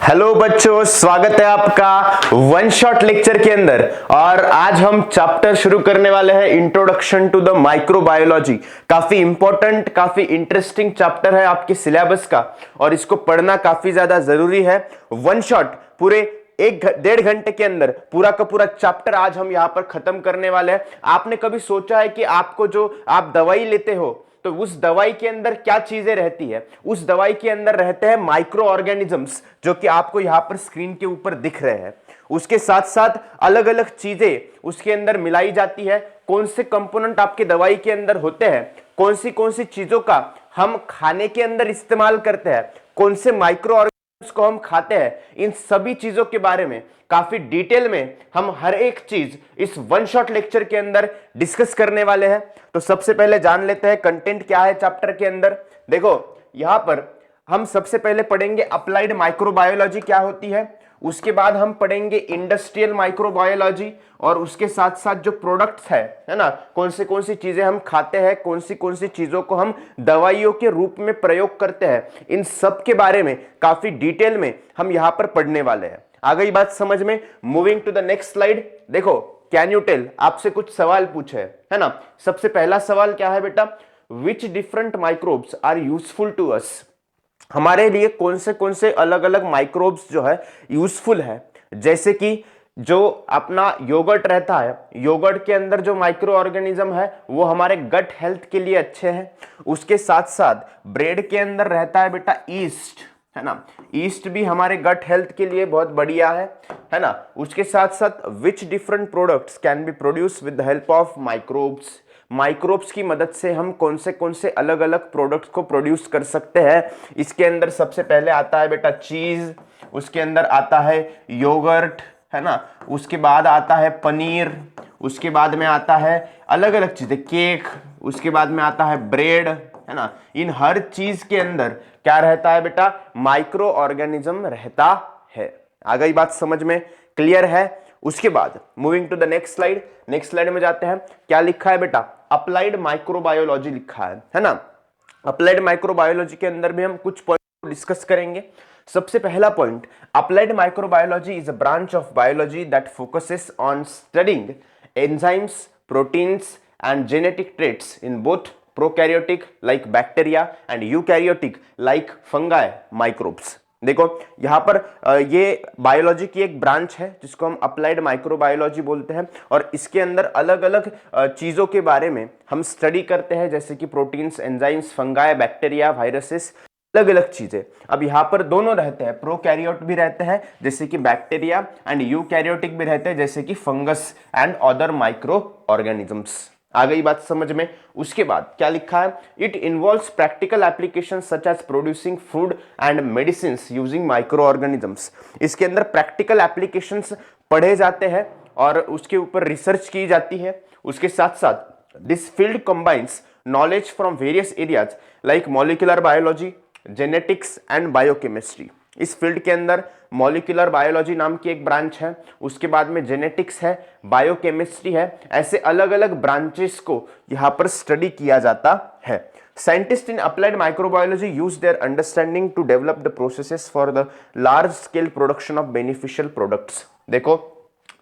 Hello बच्चों, स्वागत है आपका वन शॉट लेक्चर के अंदर। और आज हम चैप्टर शुरू करने वाले हैं इंट्रोडक्शन टू द माइक्रोबायोलॉजी। काफी इंपॉर्टेंट, काफी इंटरेस्टिंग चैप्टर है आपके सिलेबस का और इसको पढ़ना काफी ज्यादा जरूरी है। वन शॉट पूरे 1-1.5 घंटे के अंदर पूरा का पूरा चैप्टर आज हम यहां पर खत्म करने वाले हैं। आपने कभी सोचा है कि आपको जो आप दवाई लेते हो तो उस दवाई के अंदर क्या चीजें रहती है? उस दवाई के अंदर रहते हैं माइक्रो ऑर्गेनिजम्स, जो कि आपको यहां पर स्क्रीन के ऊपर दिख रहे हैं। उसके साथ साथ अलग अलग चीजें उसके अंदर मिलाई जाती है। कौन से कंपोनेंट आपके दवाई के अंदर होते हैं, कौन सी चीजों का हम खाने के अंदर इस्तेमाल करते हैं, कौन से माइक्रो को हम खाते हैं, इन सभी चीजों के बारे में काफी डिटेल में हम हर एक चीज इस वन शॉट लेक्चर के अंदर डिस्कस करने वाले हैं। तो सबसे पहले जान लेते हैं कंटेंट क्या है चैप्टर के अंदर। देखो, यहां पर हम सबसे पहले पढ़ेंगे अप्लाइड माइक्रोबायोलॉजी क्या होती है, उसके बाद हम पढ़ेंगे इंडस्ट्रियल माइक्रोबायोलॉजी और उसके साथ साथ जो प्रोडक्ट्स है ना, कौन सी चीजें हम खाते हैं, कौन सी चीजों को हम दवाइयों के रूप में प्रयोग करते हैं, इन सब के बारे में काफी डिटेल में हम यहां पर पढ़ने वाले हैं। आ गई बात समझ में? Moving to the next slide. देखो, कैन यू टेल, आपसे कुछ सवाल पूछे है ना। सबसे पहला सवाल क्या है बेटा, which different microbes are useful to us. हमारे लिए कौन से अलग अलग माइक्रोब्स जो है यूजफुल है। जैसे कि जो अपना योगर्ट रहता है, योगर्ट के अंदर जो माइक्रो ऑर्गेनिज्म है वो हमारे गट हेल्थ के लिए अच्छे हैं। उसके साथ साथ ब्रेड के अंदर रहता है बेटा ईस्ट, है ना, ईस्ट भी हमारे गट हेल्थ के लिए बहुत बढ़िया है ना। उसके साथ साथ which different products can be produce with the help of microbes. Microbes की मदद से हम कौन से अलग अलग प्रोडक्ट्स को प्रोड्यूस कर सकते हैं। इसके अंदर सबसे पहले आता है बेटा चीज, उसके अंदर आता है योगर्ट, है ना, उसके बाद आता है पनीर, उसके बाद में आता है अलग अलग चीजें, केक, उसके बाद में आता है ब्रेड, है ना। इन हर चीज के अंदर क्या रहता है बेटा, माइक्रो ऑर्गेनिज्म रहता है। आ गई बात समझ में? क्लियर है? उसके बाद moving to the next slide. Next slide में जाते हैं। क्या लिखा है बेटा, अप्लाइड माइक्रोबायोलॉजी लिखा है ना। अप्लाइड माइक्रोबायोलॉजी के अंदर भी हम कुछ पॉइंट डिस्कस करेंगे। सबसे पहला point, applied microbiology is a branch of biology that focuses on studying enzymes, proteins and genetic traits in both prokaryotic like bacteria and eukaryotic like fungi microbes. देखो, यहां पर ये बायोलॉजी की एक ब्रांच है जिसको हम अप्लाइड माइक्रोबायोलॉजी बोलते हैं और इसके अंदर अलग अलग चीजों के बारे में हम स्टडी करते हैं, जैसे कि proteins, enzymes, fungi, bacteria, viruses, अलग अलग चीजें। अब यहां पर दोनों रहते हैं, प्रोकैरियोट भी रहते हैं जैसे कि बैक्टीरिया एंड यूकैरियोटिक भी रहते हैं जैसे कि fungus and other microorganisms. आ गई बात समझ में? उसके बाद क्या लिखा है, it involves practical application such as producing food and medicine using microorganisms. इसके अंदर प्रैक्टिकल एप्लीकेशंस पढ़े जाते हैं और उसके ऊपर रिसर्च की जाती है। उसके साथ साथ this field combines knowledge from various areas like molecular biology, genetics and biochemistry. इस फील्ड के अंदर मॉलिक्यूलर बायोलॉजी नाम की एक ब्रांच है, उसके बाद में जेनेटिक्स है, बायोकेमिस्ट्री है, ऐसे अलग अलग ब्रांचेस को यहां पर स्टडी किया जाता है। Scientist in applied microbiology use their understanding to develop the processes for the large scale production of beneficial products. देखो,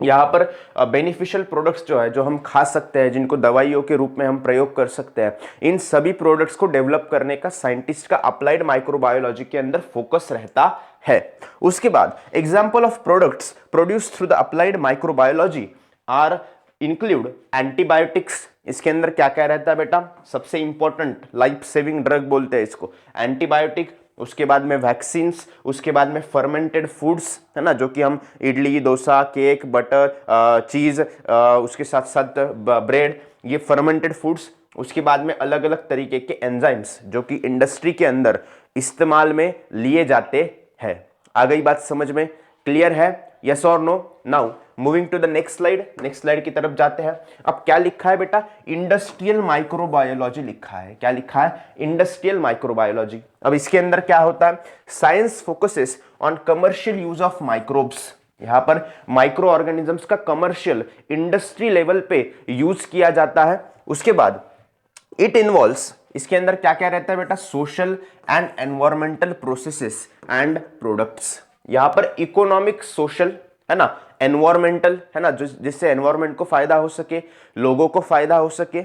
यहाँ पर बेनिफिशियल प्रोडक्ट्स जो है, जो हम खा सकते हैं, जिनको दवाइयों के रूप में हम प्रयोग कर सकते हैं, इन सभी प्रोडक्ट्स को डेवलप करने का साइंटिस्ट का अप्लाइड माइक्रोबायोलॉजी के अंदर फोकस रहता है। उसके बाद example of products produced through the applied microbiology are include antibiotics. इसके अंदर क्या क्या रहता है बेटा, सबसे इंपॉर्टेंट लाइफ सेविंग ड्रग बोलते हैं इसको, एंटीबायोटिक। उसके बाद में वैक्सीन्स, उसके बाद में फर्मेंटेड फूड्स, है ना, जो कि हम इडली, डोसा, केक, बटर, चीज, उसके साथ साथ ब्रेड, ये फर्मेंटेड फूड्स। उसके बाद में अलग अलग तरीके के एंजाइम्स जो कि इंडस्ट्री के अंदर इस्तेमाल में लिए जाते हैं। आ गई बात समझ में? क्लियर है? यस और no? Now moving to the next slide. Next slide की तरफ जाते हैं। अब क्या लिखा है बेटा, इंडस्ट्रियल माइक्रोबायोलॉजी लिखा है। क्या लिखा है? Industrial microbiology. अब इसके अंदर क्या होता है, science focuses on commercial use of microbes. यहां पर माइक्रो ऑर्गेनिजम्स का कमर्शियल इंडस्ट्री लेवल पे यूज किया जाता है। उसके बाद इट इन्वॉल्व्स, इसके अंदर क्या क्या रहता है बेटा, social and environmental processes and products. यहाँ पर इकोनॉमिक, सोशल, है ना, एनवायरमेंटल, है ना, जिससे एनवायरमेंट को फायदा हो सके, लोगों को फायदा हो सके,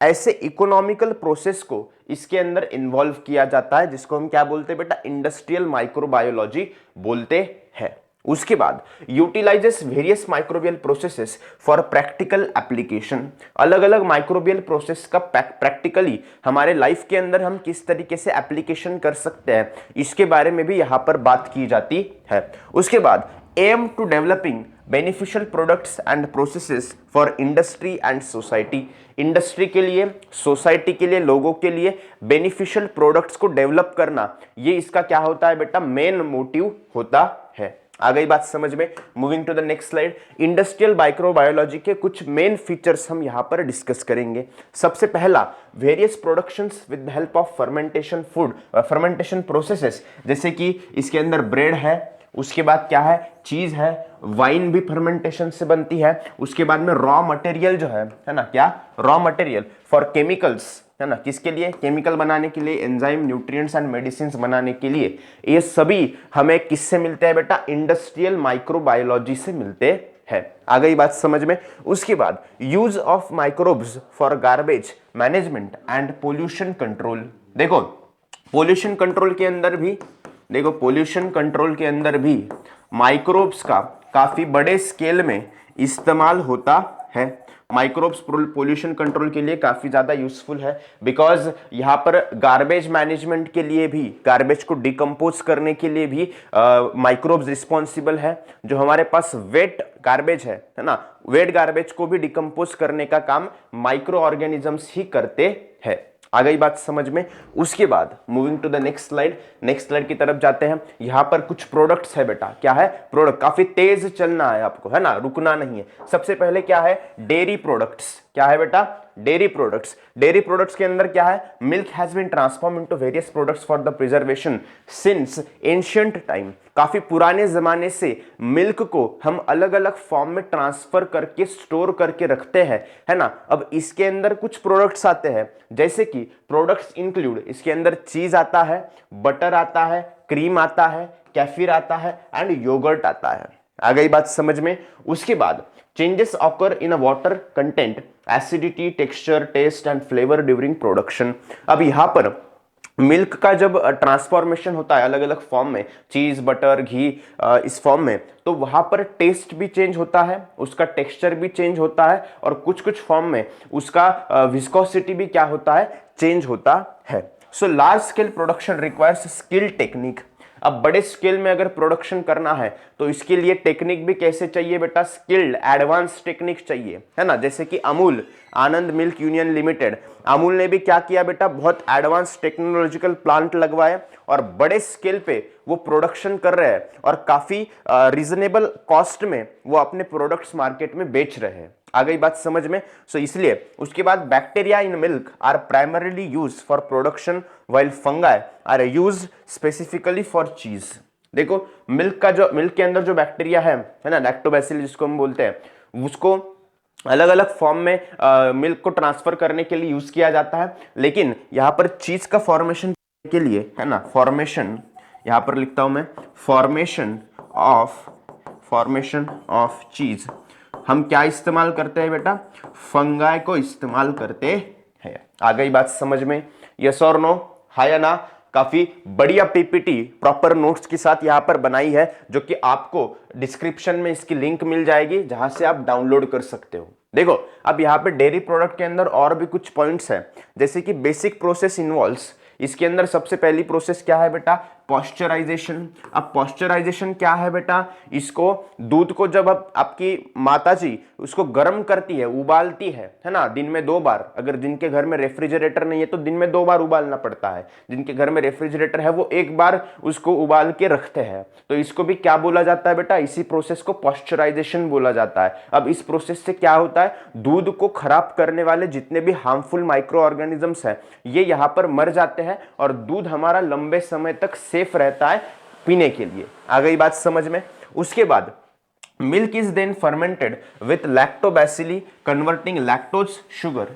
ऐसे इकोनॉमिकल प्रोसेस को इसके अंदर इन्वॉल्व किया जाता है, जिसको हम क्या बोलते हैं बेटा, इंडस्ट्रियल माइक्रोबायोलॉजी बोलते हैं। उसके बाद utilises various microbial processes for practical application. अलग अलग माइक्रोबियल प्रोसेस का प्रैक्टिकली हमारे लाइफ के अंदर हम किस तरीके से एप्लीकेशन कर सकते हैं, इसके बारे में भी यहां पर बात की जाती है। उसके बाद aim to developing beneficial products and processes for industry and society. Industry के लिए, सोसाइटी के लिए, लोगों के लिए बेनिफिशियल प्रोडक्ट्स को डेवलप करना, ये इसका क्या होता है बेटा, मेन मोटिव होता है। आ गई बात समझ में। Moving to the next slide, industrial microbiology के कुछ मेन फीचर्स हम यहां पर डिस्कस करेंगे। सबसे पहला, various productions with the help of fermentation food, fermentation processes, जैसे कि इसके अंदर ब्रेड है, उसके बाद क्या है, चीज है, वाइन भी फर्मेंटेशन से बनती है। उसके बाद में रॉ मटेरियल जो है ना, क्या, रॉ मटेरियल फॉर केमिकल्स, है ना, किसके लिए, केमिकल बनाने के लिए, एंजाइम, न्यूट्रिएंट्स एंड मेडिसिन बनाने के लिए। ये सभी हमें किससे मिलते हैं बेटा, इंडस्ट्रियल माइक्रोबायोलॉजी से मिलते हैं। आ गई बात समझ में। उसके बाद use of microbes for garbage management and pollution control. देखो पोल्यूशन कंट्रोल के अंदर भी, देखो पोल्यूशन कंट्रोल के अंदर भी माइक्रोब्स का काफी बड़े स्केल में इस्तेमाल होता है। माइक्रोब्स पोल्यूशन कंट्रोल के लिए काफी ज्यादा यूजफुल है, बिकॉज यहाँ पर गार्बेज मैनेजमेंट के लिए भी, गार्बेज को डिकम्पोज करने के लिए भी माइक्रोब्स रिस्पॉन्सिबल है। जो हमारे पास वेट गार्बेज है ना, वेट गार्बेज को भी डिकम्पोज करने का काम माइक्रो ऑर्गेनिजम्स ही करते हैं। आ गई बात समझ में। उसके बाद moving to the next slide, next slide की तरफ जाते हैं। यहां पर कुछ प्रोडक्ट्स है बेटा, क्या है, प्रोडक्ट, काफी तेज चलना है आपको, है ना, रुकना नहीं है। सबसे पहले क्या है, डेयरी प्रोडक्ट्स। क्या है बेटा, डेयरी प्रोडक्ट्स। डेयरी प्रोडक्ट्स के अंदर क्या है, milk has been transform into various products for the preservation since ancient time. काफी पुराने जमाने से मिल्क को हम अलग अलग फॉर्म में ट्रांसफर करके स्टोर करके रखते हैं, है ना। अब इसके अंदर कुछ प्रोडक्ट्स आते हैं, जैसे कि प्रोडक्ट्स इंक्लूड, इसके अंदर चीज आता है, बटर आता है, क्रीम आता है, केफिर आता है एंड योगर्ट आता है। आ गई बात समझ में। उसके बाद changes occur in a water content, acidity, texture, taste and flavour during production. अब यहां पर मिल्क का जब ट्रांसफॉर्मेशन होता है अलग अलग फॉर्म में, चीज, बटर, घी, इस फॉर्म में, तो वहां पर टेस्ट भी चेंज होता है, उसका टेक्सचर भी चेंज होता है, और कुछ कुछ फॉर्म में उसका विस्कोसिटी भी क्या होता है, चेंज होता है। So large scale production requires skill technique. अब बड़े स्केल में अगर प्रोडक्शन करना है तो इसके लिए टेक्निक भी कैसे चाहिए बेटा, स्किल्ड एडवांस टेक्निक चाहिए, है ना। जैसे कि अमूल, आनंद मिल्क यूनियन लिमिटेड, अमूल ने भी क्या किया बेटा, बहुत एडवांस टेक्नोलॉजिकल प्लांट लगवाए और बड़े स्केल पे वो प्रोडक्शन कर रहे हैं और काफी रीजनेबल कॉस्ट में वो अपने प्रोडक्ट्स मार्केट में बेच रहे हैं। आ गई बात समझ में। सो इसलिए उसके बाद bacteria in milk are primarily used for production while fungi are used specifically for cheese. देखो मिल्क का जो, मिल्क के अंदर जो बैक्टीरिया है ना, लैक्टोबैसिलस जिसको हम बोलते हैं, उसको अलग अलग फॉर्म में मिल्क को ट्रांसफर करने के लिए यूज किया जाता है। लेकिन यहां पर चीज का फॉर्मेशन के लिए, है ना, फॉर्मेशन, यहां पर लिखता हूं मैं, फॉर्मेशन ऑफ चीज हम क्या इस्तेमाल करते हैं बेटा, फंगाई को इस्तेमाल करते हैं। आ गई बात समझ में, यस और नो, हाँ या ना। काफी बढ़िया पीपीटी प्रॉपर नोट्स के साथ यहां पर बनाई है, जो कि आपको डिस्क्रिप्शन में इसकी लिंक मिल जाएगी, जहां से आप डाउनलोड कर सकते हो। देखो अब यहां पे डेयरी प्रोडक्ट के अंदर और भी कुछ पॉइंट्स हैं, जैसे कि बेसिक प्रोसेस इन्वॉल्व्स। इसके अंदर सबसे पहली प्रोसेस क्या है बेटा, पॉस्चराइजेशन। अब पॉस्चराइजेशन क्या है बेटा, इसको दूध को जब आपकी माताजी उसको गर्म करती है, उबालती है ना, दिन में 2 बार। अगर जिनके घर में रेफ्रिजरेटर नहीं है तो दिन में 2 बार उबालना पड़ता है, जिनके घर में रेफ्रिजरेटर है वो 1 बार उसको उबाल के रखते हैं। तो इसको भी क्या बोला जाता है बेटा, इसी प्रोसेस को पॉस्चराइजेशन बोला जाता है। अब इस प्रोसेस से क्या होता है, दूध को खराब करने वाले जितने भी हार्मफुल माइक्रो ऑर्गेनिजम्स हैं ये यहाँ पर मर जाते हैं और दूध हमारा लंबे समय तक सेफ रहता है पीने के लिए। आ गई बात समझ में। उसके बाद milk is then fermented with lactobacilli converting lactose sugar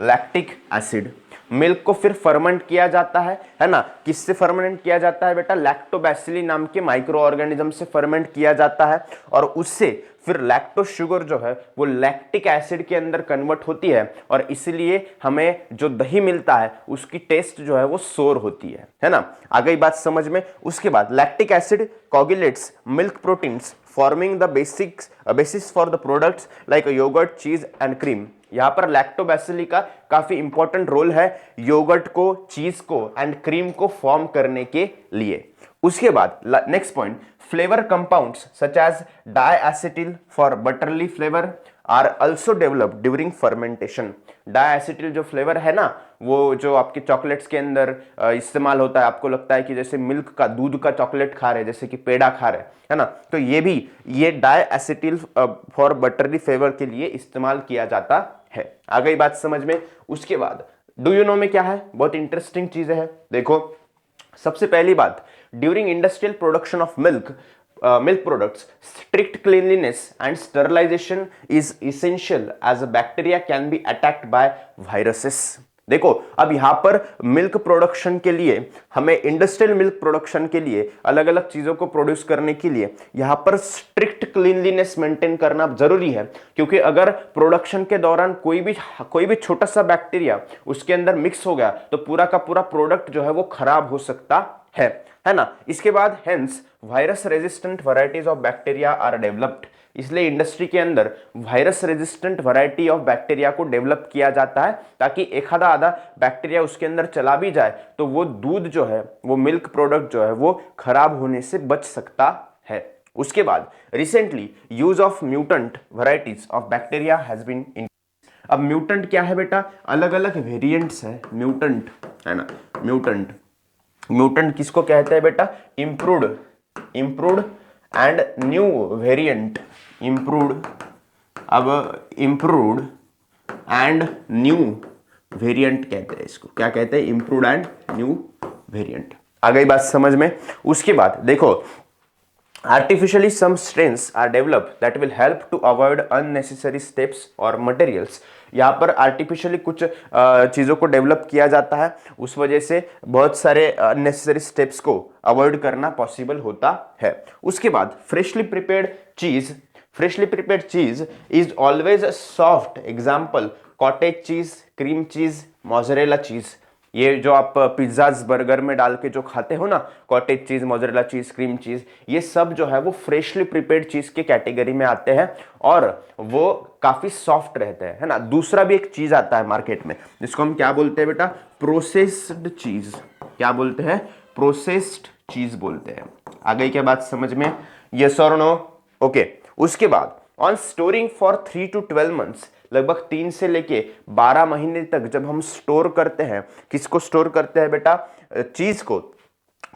lactic acid. Milk को फिर फर्मेंट किया जाता है ना। किससे फर्मेंट किया जाता है बेटा? लैक्टोबैसिली नाम के माइक्रो ऑर्गेनिज्म से फर्मेंट किया जाता है और उससे फिर लैक्टोज शुगर जो है वो लैक्टिक एसिड के अंदर कन्वर्ट होती है और इसलिए हमें जो दही मिलता है उसकी टेस्ट जो है वो सोर होती है ना। आ गई बात समझ में। उसके बाद lactic acid coagulates milk proteins forming the basis for the products like yoghurt, cheese and cream. यहां पर लैक्टोबैसिली का काफी इंपॉर्टेंट रोल है योगर्ट को, चीज को एंड क्रीम को फॉर्म करने के लिए। उसके बाद next point, flavour compounds such as diacetyl for buttery flavour are also developed during fermentation. Diacetyl जो फ्लेवर है ना, वो जो आपके चॉकलेट्स के अंदर इस्तेमाल होता है, आपको लगता है कि जैसे मिल्क का, दूध का चॉकलेट खा रहे, जैसे कि पेड़ा खा रहे है ना, तो ये डायएसिटिल फॉर बटरली फ्लेवर के लिए इस्तेमाल किया जाता है। आ गई बात समझ में। उसके बाद डू यू नो में क्या है, बहुत इंटरेस्टिंग चीजें है। देखो सबसे पहली बात, during industrial production of milk products, strict cleanliness and sterilization is essential as a bacteria can be attacked by viruses। देखो अब यहां पर मिल्क प्रोडक्शन के लिए, हमें इंडस्ट्रियल मिल्क प्रोडक्शन के लिए, अलग अलग चीजों को प्रोड्यूस करने के लिए यहां पर स्ट्रिक्ट क्लीनलीनेस मेंटेन करना जरूरी है, क्योंकि अगर प्रोडक्शन के दौरान कोई भी छोटा सा बैक्टीरिया उसके अंदर मिक्स हो गया तो पूरा का पूरा प्रोडक्ट जो है वो खराब हो सकता है ना। इसके बाद hence virus resistant varieties of bacteria are developed. इसलिए इंडस्ट्री के अंदर virus resistant variety of bacteria को डेवलप किया जाता है ताकि एक आधा बैक्टीरिया उसके अंदर चला भी जाए तो वो दूध जो है, वो मिल्क प्रोडक्ट जो है वो खराब होने से बच सकता है। उसके बाद recently use of mutant varieties of bacteria has been in. अब म्यूटेंट क्या है बेटा? अलग अलग वेरिएंट्स है म्यूटेंट, है ना। म्यूटेंट किसको कहते हैं बेटा? Improved and new variant. Improved and new variant कहते हैं इसको। क्या कहते हैं? Improved and new variant. आ गई बात समझ में। उसके बाद देखो artificially some strains are developed that will help to avoid unnecessary steps or materials। यहाँ पर आर्टिफिशियली कुछ चीज़ों को डेवलप किया जाता है, उस वजह से बहुत सारे अननेसेसरी स्टेप्स को अवॉइड करना पॉसिबल होता है। उसके बाद फ्रेशली प्रिपेयर्ड चीज is always soft. Example cottage cheese, cream cheese, mozzarella चीज। ये जो आप पिज्जाज बर्गर में डाल के जो खाते हो ना, कॉटेज चीज, मोज़रेला चीज, क्रीम चीज, ये सब जो है वो फ्रेशली प्रिपेयर्ड चीज के कैटेगरी में आते हैं और वो काफी सॉफ्ट रहते हैं, है ना। दूसरा भी एक चीज आता है मार्केट में जिसको हम क्या बोलते हैं बेटा? प्रोसेस्ड चीज। क्या बोलते हैं? प्रोसेस्ड चीज बोलते हैं। आ गई क्या बात समझ में? यस और नो? ओके। उसके बाद on storing for 3 to 12 months, लगभग 3 से लेके 12 महीने तक जब हम स्टोर करते हैं, किसको स्टोर करते हैं बेटा? चीज को,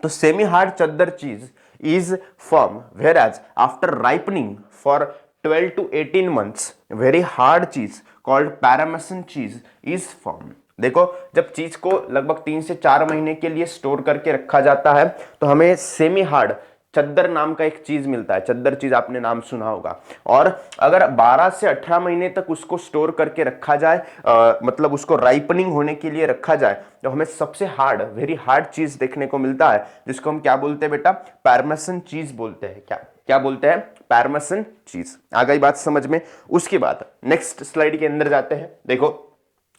तो semi hard cheddar cheese is firm, whereas after ripening for 12 to 18 months very hard cheese called parmesan cheese is firm. देखो जब चीज को लगभग 3 से 4 महीने के लिए स्टोर करके रखा जाता है तो हमें सेमी हार्ड चद्दर नाम का एक चीज मिलता है। चद्दर चीज आपने नाम सुना होगा। और अगर 12 से 18 महीने तक उसको स्टोर करके रखा जाए, मतलब उसको राइपनिंग होने के लिए रखा जाए, तो हमें सबसे हार्ड, वेरी हार्ड चीज देखने को मिलता है जिसको हम क्या बोलते हैं बेटा? पैरमेसन चीज बोलते हैं। क्या बोलते हैं? पैरमेसन चीज। आ गई बात समझ में। उसके बाद नेक्स्ट स्लाइड के अंदर जाते हैं। देखो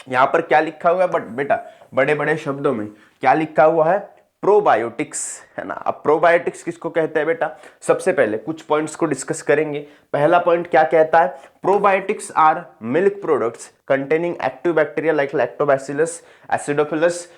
यहां पर क्या लिखा हुआ है बट बेटा बड़े बड़े शब्दों में क्या लिखा हुआ है? प्रोबायोटिक्स, है ना। अब प्रोबायोटिक्स किसको कहते हैं बेटा? सबसे पहले कुछ पॉइंट्स को डिस्कस करेंगे। पहला पॉइंट क्या कहता है? Probiotics are milk products containing active bacteria like lactobacillus, acidophilus,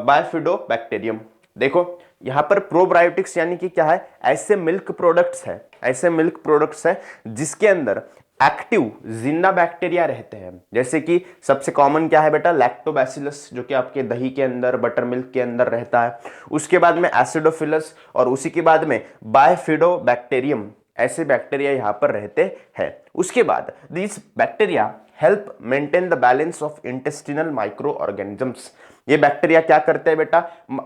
bifidobacterium. देखो यहां पर प्रोबायोटिक्स यानी कि क्या है? ऐसे मिल्क प्रोडक्ट्स है जिसके अंदर एक्टिव जिंदा बैक्टीरिया रहते हैं। जैसे कि सबसे कॉमन क्या है बेटा? लैक्टोबैसिलस, जो कि आपके दही के अंदर, बटर मिल्क के अंदर रहता है। उसके बाद में एसिडोफिलस और उसी के बाद में बाइफिडोबैक्टीरियम, ऐसे बैक्टीरिया यहां पर रहते हैं। उसके बाद this bacteria help maintain the balance of intestinal micro organisms. ये बैक्टीरिया क्या करते हैं बेटा?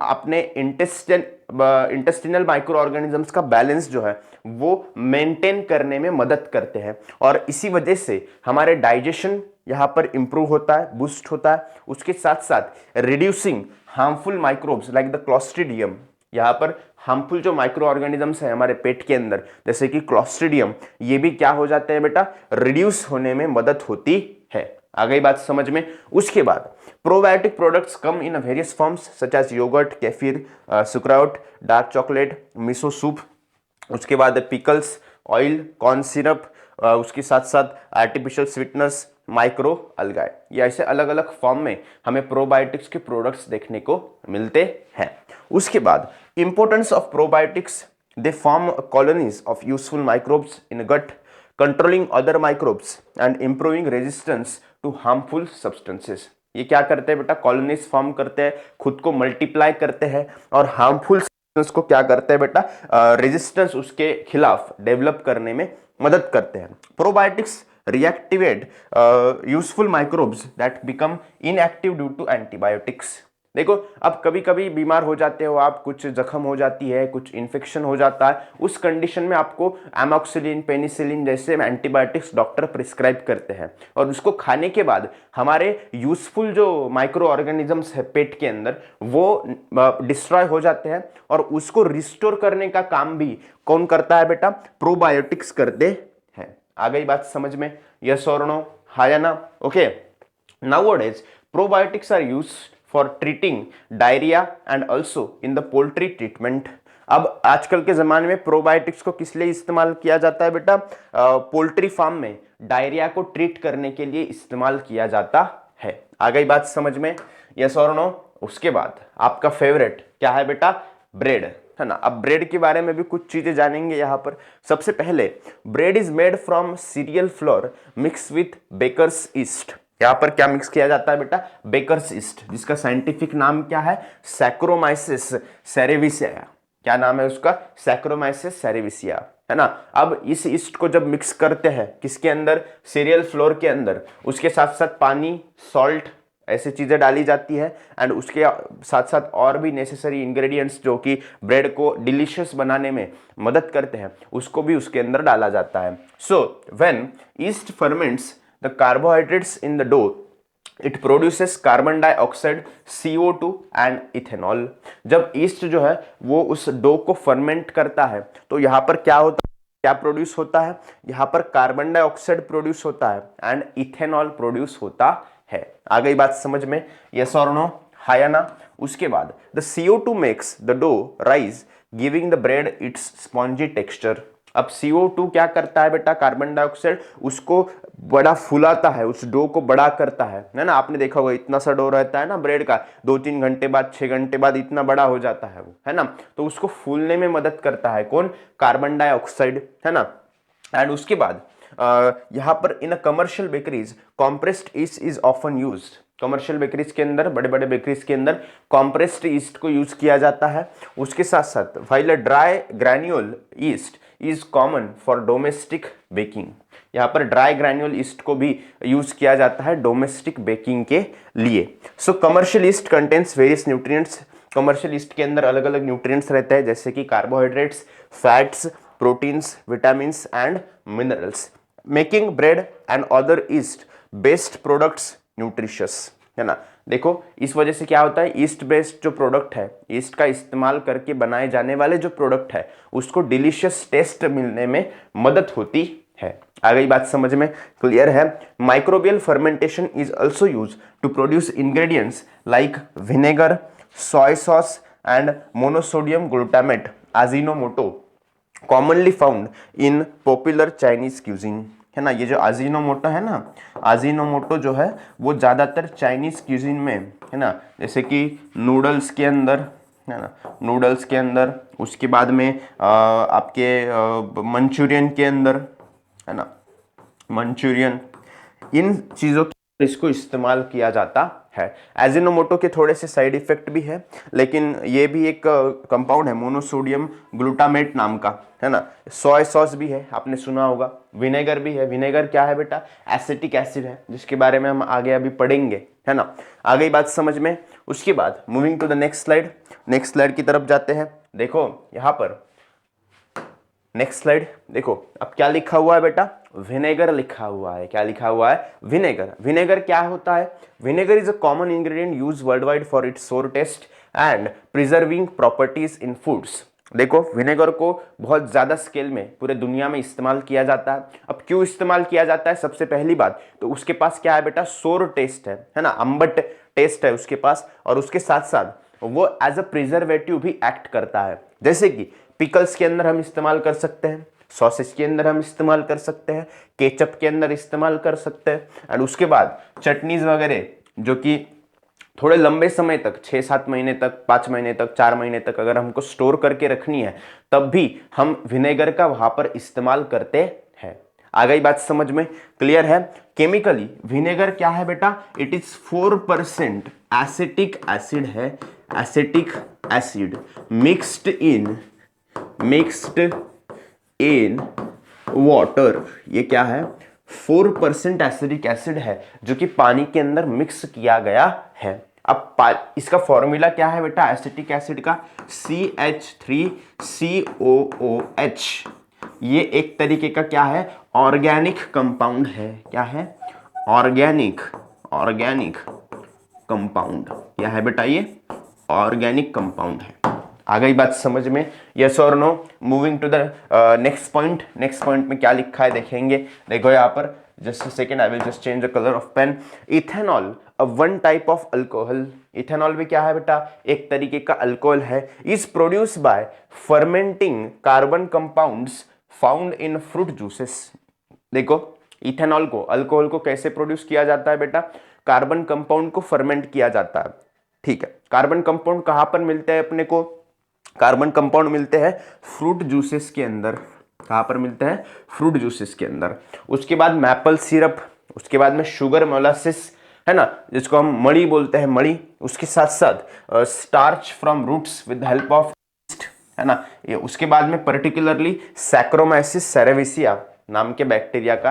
अपने इंटेस्टिनल माइक्रो ऑर्गेनिजम्स का बैलेंस जो है वो मेंटेन करने में मदद करते हैं और इसी वजह से हमारे डाइजेशन यहाँ पर इंप्रूव होता है, बूस्ट होता है। उसके साथ साथ reducing harmful microbes like the Clostridium, यहाँ पर हार्मफुल जो माइक्रो ऑर्गेनिजम्स है हमारे पेट के अंदर जैसे कि क्लॉस्ट्रिडियम, ये भी क्या हो जाते हैं बेटा, रिड्यूस होने में मदद होती है। आ गई बात समझ में। उसके बाद probiotic products come in various forms such as yoghurt, kefir, sauerkraut, dark chocolate, miso soup, उसके बाद पिकल्स, ऑयल, कॉर्न सिरप, उसके साथ साथ आर्टिफिशियल स्वीटनर्स, माइक्रो अल्गाए, ये ऐसे अलग अलग फॉर्म में हमें प्रोबायोटिक्स के प्रोडक्ट्स देखने को मिलते हैं। उसके बाद importance of probiotics, they form colonies of useful microbes in gut, controlling other microbes and improving resistance to harmful substances. ये क्या करते हैं बेटा, कॉलोनीज फॉर्म करते हैं, खुद को मल्टीप्लाई करते हैं और हार्मफुल सब्सटेंस को क्या करते हैं बेटा, रेजिस्टेंस उसके खिलाफ डेवलप करने में मदद करते हैं। Probiotics reactivate useful microbes that become inactive due to antibiotics। देखो अब कभी कभी बीमार हो जाते हो आप, कुछ जख्म हो जाती है, कुछ इन्फेक्शन हो जाता है, उस कंडीशन में आपको एमॉक्सिलिन, पेनिसिलिन जैसे एंटीबायोटिक्स डॉक्टर प्रिस्क्राइब करते हैं और उसको खाने के बाद हमारे यूजफुल जो माइक्रो ऑर्गेनिजम्स है पेट के अंदर वो डिस्ट्रॉय हो जाते हैं और उसको रिस्टोर करने का काम भी कौन करता है बेटा, प्रोबायोटिक्स करते हैं। आ गई बात समझ में, यस और नो, हाँ या ना, okay. Nowadays probiotics are used for treating diarrhoea and also in the poultry treatment. अब आजकल के जमाने में प्रोबायोटिक्स को किस लिए इस्तेमाल किया जाता है बेटा, पोल्ट्री फार्म में डायरिया को ट्रीट करने के लिए इस्तेमाल किया जाता है। आ गई बात समझ में, यस और नो। उसके बाद आपका फेवरेट क्या है बेटा, ब्रेड, है ना। अब ब्रेड के बारे में भी कुछ चीजें जानेंगे यहाँ पर। सबसे पहले bread is made from cereal flour mix with baker's yeast. यहाँ पर क्या मिक्स किया जाता है बेटा, बेकर्स ईस्ट, जिसका साइंटिफिक नाम क्या है, सैक्रोमाइसिस सेरेविसिया। क्या नाम है उसका, सैक्रोमाइसिस सेरेविसिया, है ना। अब इस ईस्ट को जब मिक्स करते हैं किसके अंदर, सीरियल फ्लोर के अंदर, उसके साथ साथ पानी, सॉल्ट, ऐसी चीजें डाली जाती है एंड उसके साथ साथ और भी नेसेसरी इंग्रेडिएंट्स जो कि ब्रेड को डिलीशियस बनाने में मदद करते हैं उसको भी उसके अंदर डाला जाता है। So when yeast ferments the carbohydrates in the dough it produces carbon dioxide, CO2 and ethanol. जब ईस्ट जो है वो उस डो को फर्मेंट करता है तो यहाँ पर क्या होता है, क्या प्रोड्यूस होता है, यहाँ पर कार्बन डाइऑक्साइड प्रोड्यूस होता है एंड इथेनॉल प्रोड्यूस होता है। आ गई बात समझ में, यस और नो, हाँ या ना। उसके बाद the CO2 makes the dough rise giving the bread its spongy texture. अब CO2 क्या करता है बेटा, कार्बन डाइऑक्साइड उसको बड़ा फुलाता है, उस डो को बड़ा करता है ना। आपने देखा होगा इतना सा डो रहता है ना ब्रेड का, 2-3 घंटे बाद, 6 घंटे बाद इतना बड़ा हो जाता है वो, है ना। तो उसको फूलने में मदद करता है कौन, कार्बन डाइऑक्साइड, है ना। एंड उसके बाद यहाँ पर in commercial bakeries compressed east is often used. Commercial bakeries के अंदर, बड़े बड़े बेकरीज के अंदर कॉम्प्रेस्ड ईस्ट को यूज किया जाता है। उसके साथ साथ while dry granular yeast is common for domestic baking. यहाँ पर ड्राई ग्रैन्युअल ईस्ट को भी यूज किया जाता है डोमेस्टिक बेकिंग के लिए। सो commercial east contains various nutrients. Commercial east के अंदर अलग अलग न्यूट्रिएंट्स रहते हैं जैसे कि carbohydrates, fats, proteins, vitamins and minerals, making bread and other east based products nutritious, है ना। देखो इस वजह से क्या होता है, ईस्ट बेस्ड जो प्रोडक्ट है, ईस्ट का इस्तेमाल करके बनाए जाने वाले जो प्रोडक्ट है उसको डिलीशियस टेस्ट मिलने में मदद होती है। आ गई बात समझ में, क्लियर है। Microbial fermentation is also use to produce ingredients like vinegar, soy sauce and monosodium glutamate, Ajinomoto, commonly found in popular Chinese cuisine, है ना। ये जो अजीनोमोटो है ना, अजीनोमोटो जो है वो ज़्यादातर चाइनीज क्यूजिन में, है ना, जैसे कि नूडल्स के अंदर, है ना, नूडल्स के अंदर, उसके बाद में आपके मंचूरियन के अंदर, है ना, मंचूरियन, इन चीज़ों इसको इस्तेमाल किया जाता है। एजिनोमोटो के थोड़े से साइड इफेक्ट भी है, लेकिन ये भी एक कंपाउंड है मोनोसोडियम ग्लूटामेट नाम का, है ना। सोय सॉस भी है, आपने सुना होगा। विनेगर भी है। विनेगर क्या है बेटा, एसिटिक एसिड है, जिसके बारे में हम आगे अभी पढ़ेंगे, है ना। आ गई बात समझ में। उसके बाद moving to the next slide, next slide की तरफ जाते हैं। देखो यहाँ पर नेक्स्ट स्लाइड देखो, अब क्या लिखा हुआ है बेटा, विनेगर लिखा हुआ है। क्या लिखा हुआ है, विनेगर। विनेगर क्या होता है, vinegar is a common ingredient used world wide for its सोर test and preserving properties in foods. देखो विनेगर को बहुत ज्यादा स्केल में पूरे दुनिया में इस्तेमाल किया जाता है। अब क्यों इस्तेमाल किया जाता है, सबसे पहली बात तो उसके पास क्या है बेटा, सोर टेस्ट है ना, अम्बट टेस्ट है उसके पास, और उसके साथ साथ वो एज अ प्रिजर्वेटिव भी एक्ट करता है। जैसे कि पिकल्स के अंदर हम इस्तेमाल कर सकते हैं, सॉसेज के अंदर हम इस्तेमाल कर सकते हैं, केचप के अंदर इस्तेमाल कर सकते हैं, एंड उसके बाद चटनीज वगैरह जो कि थोड़े लंबे समय तक 6-7 महीने तक, 5 महीने तक, 4 महीने तक अगर हमको स्टोर करके रखनी है तब भी हम विनेगर का वहां पर इस्तेमाल करते हैं। आ गई बात समझ में, क्लियर है। केमिकली विनेगर क्या है बेटा, इट इज 4% एसिटिक एसिड है, acetic acid mixed in water. ये क्या है, 4% एसिडिक एसिड है जो कि पानी के अंदर मिक्स किया गया है। अब इसका फॉर्मूला क्या है बेटा एसिटिक एसिड का, CH3COOH। ये एक तरीके का क्या है, ऑर्गेनिक कंपाउंड है। क्या है, ऑर्गेनिक कंपाउंड। क्या है बेटा, ये ऑर्गेनिक कंपाउंड है। आ गई बात समझ में, यस और no. Moving to the next point. Next point में क्या लिखा है देखेंगे, देखो यहाँ पर, just a second, I will just change the colour of pen. Ethanol, one type of alcohol. Ethanol भी क्या है बेटा, एक तरीके का अल्कोहल है। Is produce by fermenting carbon compounds found in fruit juices. देखो इथेनॉल को, अल्कोहल को कैसे प्रोड्यूस किया जाता है बेटा, कार्बन कंपाउंड को फर्मेंट किया जाता है। ठीक है, कार्बन कंपाउंड कहां पर मिलते हैं अपने को, कार्बन कंपाउंड मिलते हैं फ्रूट जूसेस के अंदर। कहां पर मिलते हैं, फ्रूट जूसेस के अंदर। उसके बाद मैपल सिरप, उसके बाद में शुगर मोलासिस है ना, जिसको हम मड़ी बोलते हैं, मड़ी। उसके साथ साथ starch from roots with help of, है ना, ये उसके बाद में पर्टिकुलरली सैक्रोमाइसिस सेरेविसिया नाम के बैक्टीरिया का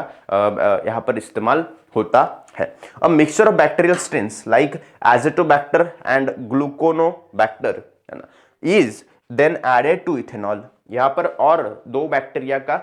यहाँ पर इस्तेमाल होता है। A mixture of bacterial strains like acetobacter and gluconobacter, है ना, is then added to ethanol. यहाँ पर और 2 बैक्टीरिया का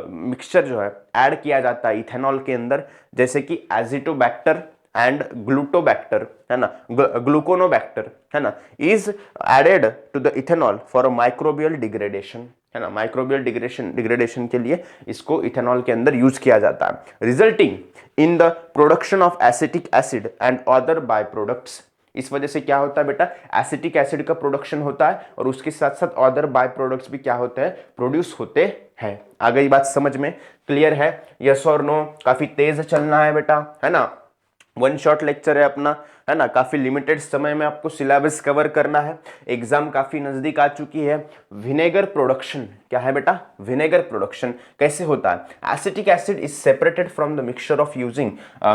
मिक्सचर जो है ऐड किया जाता है इथेनॉल के अंदर, जैसे कि एजिटोबैक्टर एंड ग्लूटोबैक्टर, है ना, ग्लूकोनोबैक्टर, है ना, is added to the ethanol for microbial degradation, है ना, माइक्रोबियल डिग्रेडेशन के लिए इसको इथेनॉल के अंदर यूज किया जाता है, resulting in the production of acetic acid and other by products. इस वजह से क्या होता है बेटा, एसिटिक एसिड का प्रोडक्शन होता है और उसके साथ साथ अदर बाय प्रोडक्ट्स भी क्या होते हैं, प्रोड्यूस होते हैं। आ गई बात समझ में, क्लियर है, यस और नो। काफी तेज चलना है बेटा, है ना, वन शॉट लेक्चर है अपना, है ना, काफी लिमिटेड समय में आपको सिलेबस कवर करना है, एग्जाम काफी नजदीक आ चुकी है। विनेगर प्रोडक्शन क्या है बेटा, विनेगर प्रोडक्शन कैसे होता है, acetic acid is separated from the mixture of using a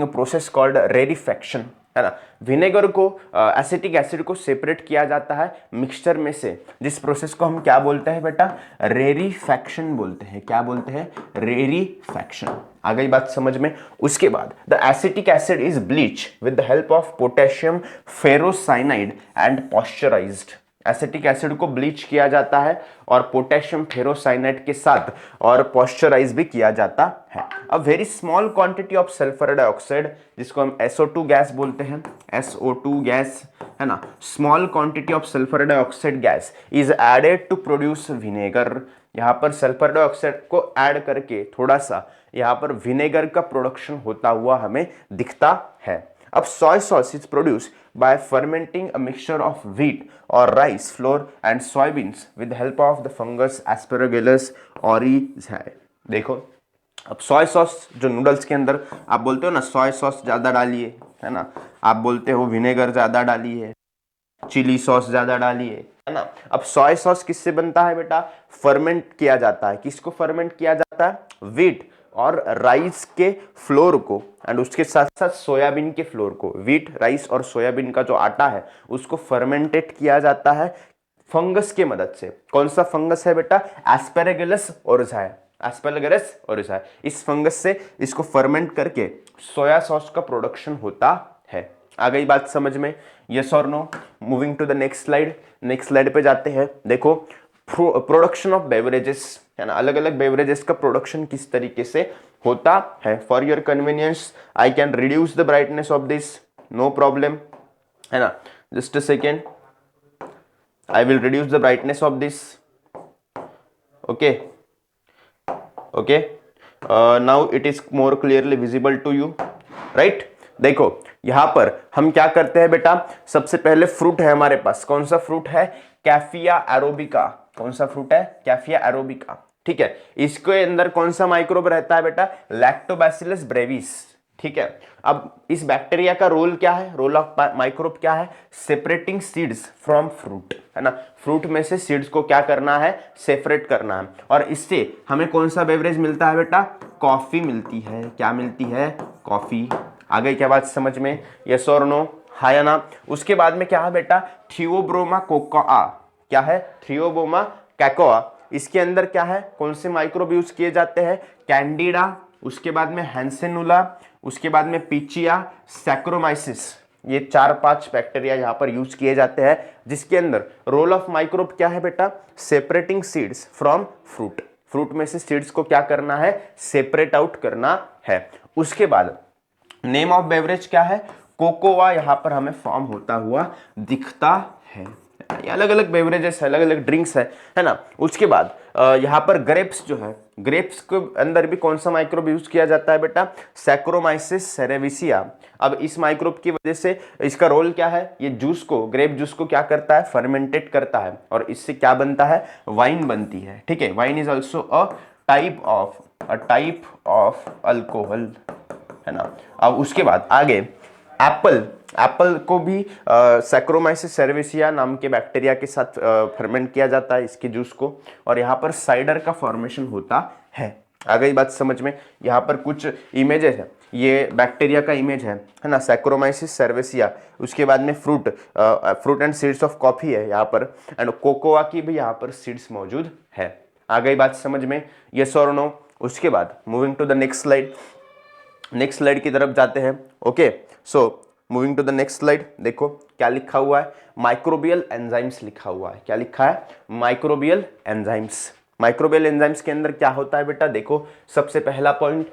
process called rarefaction, है ना। विनेगर को, एसिटिक एसिड को सेपरेट किया जाता है मिक्सचर में से, जिस प्रोसेस को हम क्या बोलते हैं बेटा, रेरिफैक्शन बोलते हैं। क्या बोलते हैं, रेरिफैक्शन। आ गई बात समझ में। उसके बाद the acetic acid is bleach with the help of potassium ferrocyanide and pasteurised. Acetic acid को ब्लीच किया जाता है और पोटेशियम फेरोसाइनाइड के साथ और पॉस्चराइज भी किया जाता है। A very small quantity of sulphur dioxide, जिसको हम SO2 गैस बोलते हैं, SO2 गैस, है ना, small quantity of sulphur dioxide gas is added to produce vinegar. यहाँ पर सल्फर डाइऑक्साइड को ऐड करके थोड़ा सा यहाँ पर विनेगर का प्रोडक्शन होता हुआ हमें दिखता है। अब soy sauce is produce by fermenting a mixture of wheat or rice flour and soybeans with the help of the fungus Aspergillus oryzae। देखो अब सोय सॉस जो नूडल्स के अंदर आप बोलते हो ना, सोय सॉस ज्यादा डालिए, है ना, आप बोलते हो विनेगर ज्यादा डालिए, चिली सॉस ज्यादा डालिए, है ना। अब सोय सॉस किससे बनता है बेटा, फर्मेंट किया जाता है। किसको फर्मेंट किया जाता है, व्हीट और राइस के फ्लोर को, एंड उसके साथ साथ सोयाबीन के फ्लोर को। व्हीट, राइस और सोयाबीन का जो आटा है उसको फर्मेंटेट किया जाता है फंगस के मदद से। कौन सा फंगस है बेटा, एस्पेरेगुलस ओरिजाए, एस्पेरेगुलस ओरिजाए। इस फंगस से इसको फर्मेंट करके सोया सॉस का प्रोडक्शन होता है। आ गई बात समझ में, यस और no. Moving to the next slide. Next slide पे जाते हैं। देखो प्रोडक्शन ऑफ बेवरेजेस, है ना, अलग अलग बेवरेजेस का प्रोडक्शन किस तरीके से होता है। For your convenience I can reduce the brightness of this, no problem, है ना, just a second, I will reduce the brightness of this. Okay, okay. Now it is more clearly visible to you, right? देखो यहां पर हम क्या करते हैं बेटा, सबसे पहले फ्रूट है हमारे पास, कौन सा फ्रूट है, कैफिया एरोबिका। कौन सा फ्रूट है, कैफिया एरोबिका, ठीक है। इसके अंदर कौन सा माइक्रोब रहता है बेटा, लैक्टोबैसिलस ब्रेविस, ठीक है। अब इस बैक्टीरिया का रोल क्या है, रोल ऑफ माइक्रोब क्या है, सेपरेटिंग सीड्स फ्रॉम फ्रूट, है ना, फ्रूट में से सीड्स को क्या करना है, सेपरेट करना है। और इससे हमें कौन सा बेवरेज मिलता है बेटा, कॉफी मिलती है। क्या मिलती है, कॉफी। आ गई क्या बात समझ में, यस और नो, हाँ या ना। उसके बाद में क्या है बेटा, थियोब्रोमा कोकोआ, क्या है, थियोब्रोमा कैकोआ। इसके अंदर क्या है, कौन से माइक्रोब यूज किए जाते हैं, कैंडिडा, उसके बाद में हैंसेनुला, उसके बाद में पिचिया, सैक्रोमाइसिस। ये 4-5 बैक्टीरिया यहाँ पर यूज किए जाते हैं, जिसके अंदर रोल ऑफ माइक्रोब क्या है बेटा, separating seeds from fruit. Fruit में से सीड्स को क्या करना है, सेपरेट आउट करना है। उसके बाद नेम ऑफ बेवरेज क्या है, कोकोआ यहाँ पर हमें फॉर्म होता हुआ दिखता है। अलग अलग बेवरेजेस है, अलग अलग ड्रिंक्स है ना। उसके बाद यहाँ पर ग्रेप्स जो है, ग्रेप्स के अंदर भी कौन सा माइक्रोब यूज किया जाता है बेटा, सैक्रोमाइसिस सेरेविसिया। अब इस माइक्रोब की वजह से इसका रोल क्या है, ये जूस को, ग्रेप जूस को क्या करता है, फर्मेंटेट करता है, और इससे क्या बनता है, वाइन बनती है, ठीक है। Wine is also a type of alcohol, है ना। अब उसके बाद आगे एप्पल को भी सैक्रोमाइसिस सेरेविसिया नाम के बैक्टीरिया के साथ फर्मेंट किया जाता है, इसके जूस को, और यहाँ पर साइडर का फॉर्मेशन होता है। आ गई बात समझ में। यहाँ पर कुछ इमेजेस है, ये बैक्टीरिया का इमेज है ना, सैक्रोमाइसिस सेरेविसिया। उसके बाद में fruit and seeds of coffee है यहाँ पर, एंड कोकोआ की भी यहाँ पर सीड्स मौजूद है। आ गई बात समझ में, यस और नो। उसके बाद moving to the next slide, next slide की तरफ जाते हैं। Okay, so moving to the next slide, देखो क्या लिखा हुआ है, माइक्रोबियल एंजाइम्स लिखा हुआ है। क्या लिखा है, माइक्रोबियल एंजाइम्स। माइक्रोबियल एंजाइम्स के अंदर क्या होता है बेटा, देखो सबसे पहला पॉइंट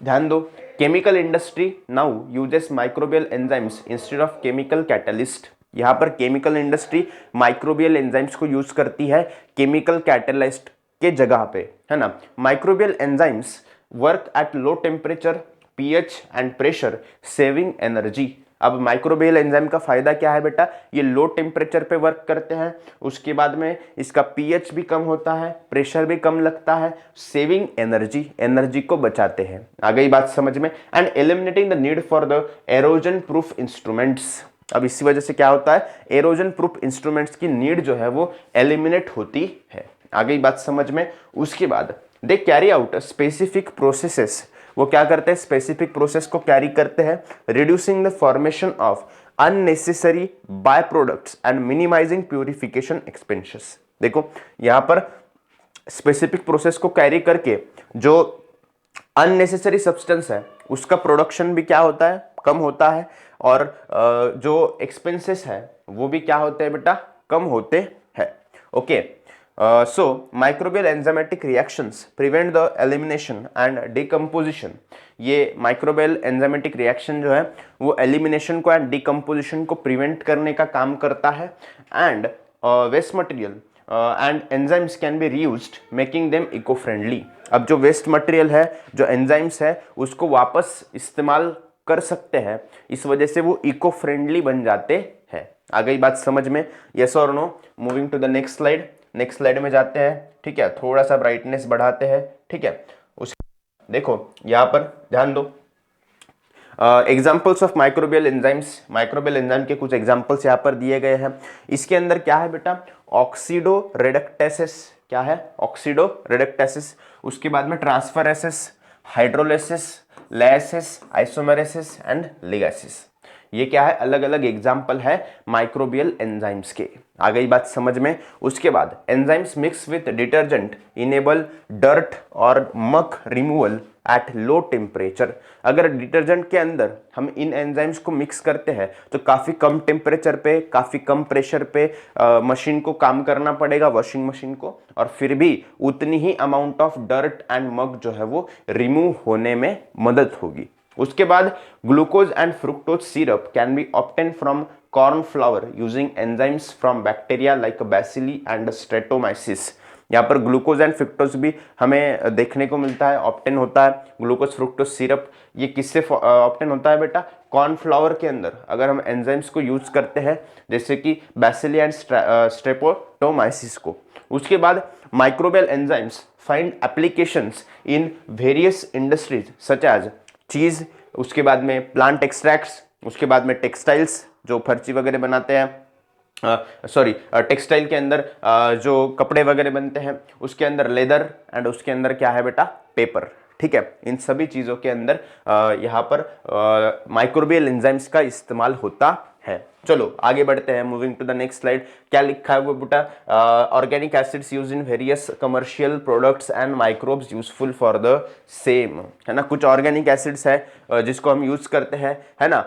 ध्यान दो, chemical industry now uses microbial enzymes instead of chemical catalyst. यहाँ पर केमिकल इंडस्ट्री माइक्रोबियल एंजाइम्स को यूज करती है केमिकल कैटलिस्ट के जगह पे, है ना। Microbial enzymes work at low temperature, pH and pressure, saving energy. अब माइक्रोबियल एंजाइम का फायदा क्या है बेटा, ये लो टेम्परेचर पे वर्क करते हैं, उसके बाद में इसका pH भी कम होता है, प्रेशर भी कम लगता है, सेविंग एनर्जी, एनर्जी को बचाते हैं। आ गई बात समझ में। And eliminating the need for the halogen proof instruments. अब इसी वजह से क्या होता है, एरोजन प्रूफ इंस्ट्रूमेंट्स की नीड जो है वो एलिमिनेट होती है। आ गई बात समझ में। उसके बाद they carry out specific processes, वो क्या करते हैं, स्पेसिफिक प्रोसेस को कैरी करते हैं, reducing the formation of unnecessary by products and minimising purification expenses. देखो यहाँ पर स्पेसिफिक प्रोसेस को कैरी करके जो अननेसेसरी सब्सटेंस है उसका प्रोडक्शन भी क्या होता है, कम होता है, और जो एक्सपेंसेस है वो भी क्या होते हैं बेटा, कम होते हैं। Okay, so microbial enzymatic reactions prevent the elimination and decomposition। ये microbial enzymatic reaction जो है वो elimination को and decomposition को prevent करने का काम करता है, and waste material and enzymes can be reused making them eco friendly। अब जो waste material है, जो enzymes है, उसको वापस इस्तेमाल कर सकते हैं, इस वजह से वो इको फ्रेंडली बन जाते हैं। आ गई बात समझ में, यस और no. Moving to the next slide, next slide में जाते हैं, ठीक है। थोड़ा सा ब्राइटनेस बढ़ाते हैं, ठीक है। उस देखो यहाँ पर ध्यान दो, examples of microbial enzymes, microbial enzyme के कुछ एग्जाम्पल्स यहाँ पर दिए गए हैं। इसके अंदर क्या है बेटा, ऑक्सीडो रेडक्टेसिस। क्या है, ऑक्सीडो रेडक्टेसिस। उसके बाद में ट्रांसफरेसिस, हाइड्रोलिसिस, लाइसिस, आइसोमेरेसिस एंड लिगेसिस। ये क्या है, अलग अलग एग्जाम्पल है माइक्रोबियल एंजाइम्स के। आ गई बात समझ में। उसके बाद enzymes mix with detergent enable dirt और मक रिमूवल at low temperature। अगर डिटर्जेंट के अंदर हम इन एंजाइम्स को मिक्स करते हैं तो काफ़ी कम टेम्परेचर पे, काफ़ी कम प्रेशर पे मशीन को काम करना पड़ेगा, वॉशिंग मशीन को, और फिर भी उतनी ही अमाउंट ऑफ डर्ट एंड मग जो है वो रिमूव होने में मदद होगी। उसके बाद glucose and fructose syrup can be obtain from corn flour using enzymes from bacteria like bacilli and streptomyces. यहाँ पर ग्लूकोज एंड फ्रुक्टोज भी हमें देखने को मिलता है, ऑब्टेन होता है। ग्लूकोज फ्रुक्टोज सिरप ये किससे ऑब्टेन होता है बेटा? कॉर्नफ्लावर के अंदर अगर हम एंजाइम्स को यूज करते हैं, जैसे कि बैसिली एंड स्ट्रेप्टोमाइसिस को। उसके बाद microbial enzymes find applications in various industries such as cheese, उसके बाद में प्लांट एक्सट्रैक्ट्स, उसके बाद में टेक्सटाइल्स जो फर्ची वगैरह बनाते हैं, टेक्सटाइल के अंदर जो कपड़े वगैरह बनते हैं उसके अंदर लेदर, एंड उसके अंदर क्या है बेटा? पेपर। ठीक है, इन सभी चीज़ों के अंदर यहाँ पर माइक्रोबियल एंजाइम्स का इस्तेमाल होता है। चलो आगे बढ़ते हैं, moving to the next slide. क्या लिखा है वो बेटा? Organic acids use in various commercial products and microbes useful for the same, है ना। कुछ ऑर्गेनिक एसिड्स है जिसको हम यूज करते हैं, है ना,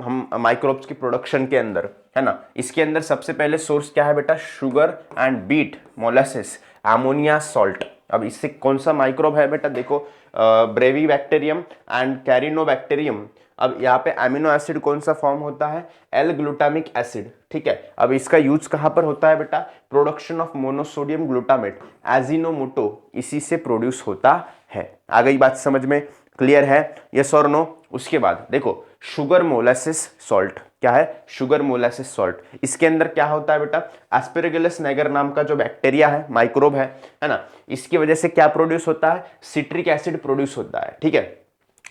हम माइक्रोब्स की प्रोडक्शन के अंदर, है ना। इसके अंदर सबसे पहले सोर्स क्या है बेटा? Sugar and beet, molasses, ammonia, salt. अब इससे कौन सा माइक्रोब है बेटा? देखो, ब्रेवी बैक्टीरियम एंड कैरिनोबैक्टीरियम। अब यहाँ पे अमीनो एसिड कौन सा फॉर्म होता है? L glutamic acid. ठीक है, अब इसका यूज कहाँ पर होता है बेटा? Production of monosodium glutamate, Ajinomoto, इसी से प्रोड्यूस होता है। आ गई बात समझ में? क्लियर है? यस और नो? उसके बाद देखो, शुगर मोलासिस सॉल्ट। क्या है? Sugar molasses salt. इसके अंदर क्या होता है बेटा? एस्पेरेगिलस नाइगर नाम का जो बैक्टीरिया है, माइक्रोब है ना, इसकी वजह से क्या प्रोड्यूस होता है? सिट्रिक एसिड प्रोड्यूस होता है। ठीक है,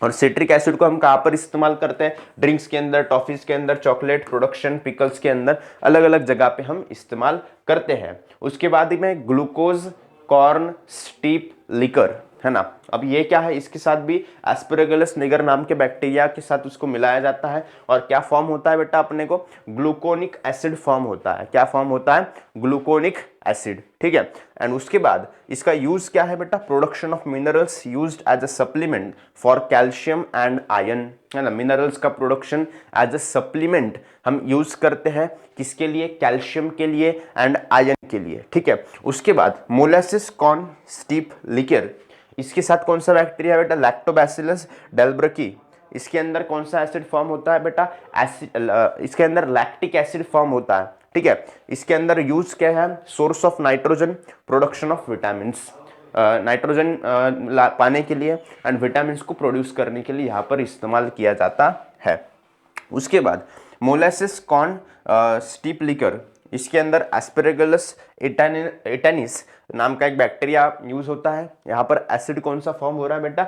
और सिट्रिक एसिड को हम कहाँ पर इस्तेमाल करते हैं? ड्रिंक्स के अंदर, टॉफीज के अंदर, चॉकलेट प्रोडक्शन, पिकल्स के अंदर, अलग अलग जगह पे हम इस्तेमाल करते हैं। उसके बाद में ग्लूकोज कॉर्न स्टीप लिकर, है ना। अब ये क्या है? इसके साथ भी एस्पेरेगिलस निगर नाम के बैक्टीरिया के साथ उसको मिलाया जाता है, और क्या फॉर्म होता है बेटा? अपने को ग्लूकोनिक एसिड फॉर्म होता है। क्या फॉर्म होता है? Gluconic acid. ठीक है, एंड उसके बाद इसका यूज क्या है बेटा? Production of minerals used as a supplement for calcium and iron, है ना। मिनरल्स का प्रोडक्शन एज अ सप्लीमेंट हम यूज करते हैं, किसके लिए? कैल्शियम के लिए एंड आयरन के लिए। ठीक है, उसके बाद मोलासिस कॉर्न स्टीप लिकर, इसके साथ कौन सा बैक्टीरिया है बेटा? लैक्टोबैसिलस डेल्ब्रकी। इसके अंदर कौन सा एसिड फॉर्म होता है बेटा? इसके अंदर लैक्टिक एसिड फॉर्म होता है। ठीक है, इसके अंदर यूज क्या है? Source of nitrogen, production of vitamin, nitrogen पाने के लिए एंड विटामिन को प्रोड्यूस करने के लिए यहाँ पर इस्तेमाल किया जाता है। उसके बाद मोलासिस कॉर्न स्टीप लिकर, इसके अंदर एस्पेरेगिलस एटानिस नाम का एक बैक्टीरिया यूज होता है। यहाँ पर एसिड कौन सा फॉर्म हो रहा है बेटा?